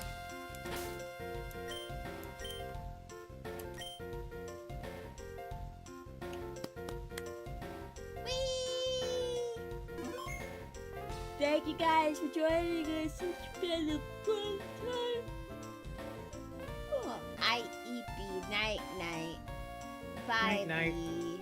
Thank you guys for joining us. It's been a fun time. Oh, I eat night night. Bye. Night, night. Bee.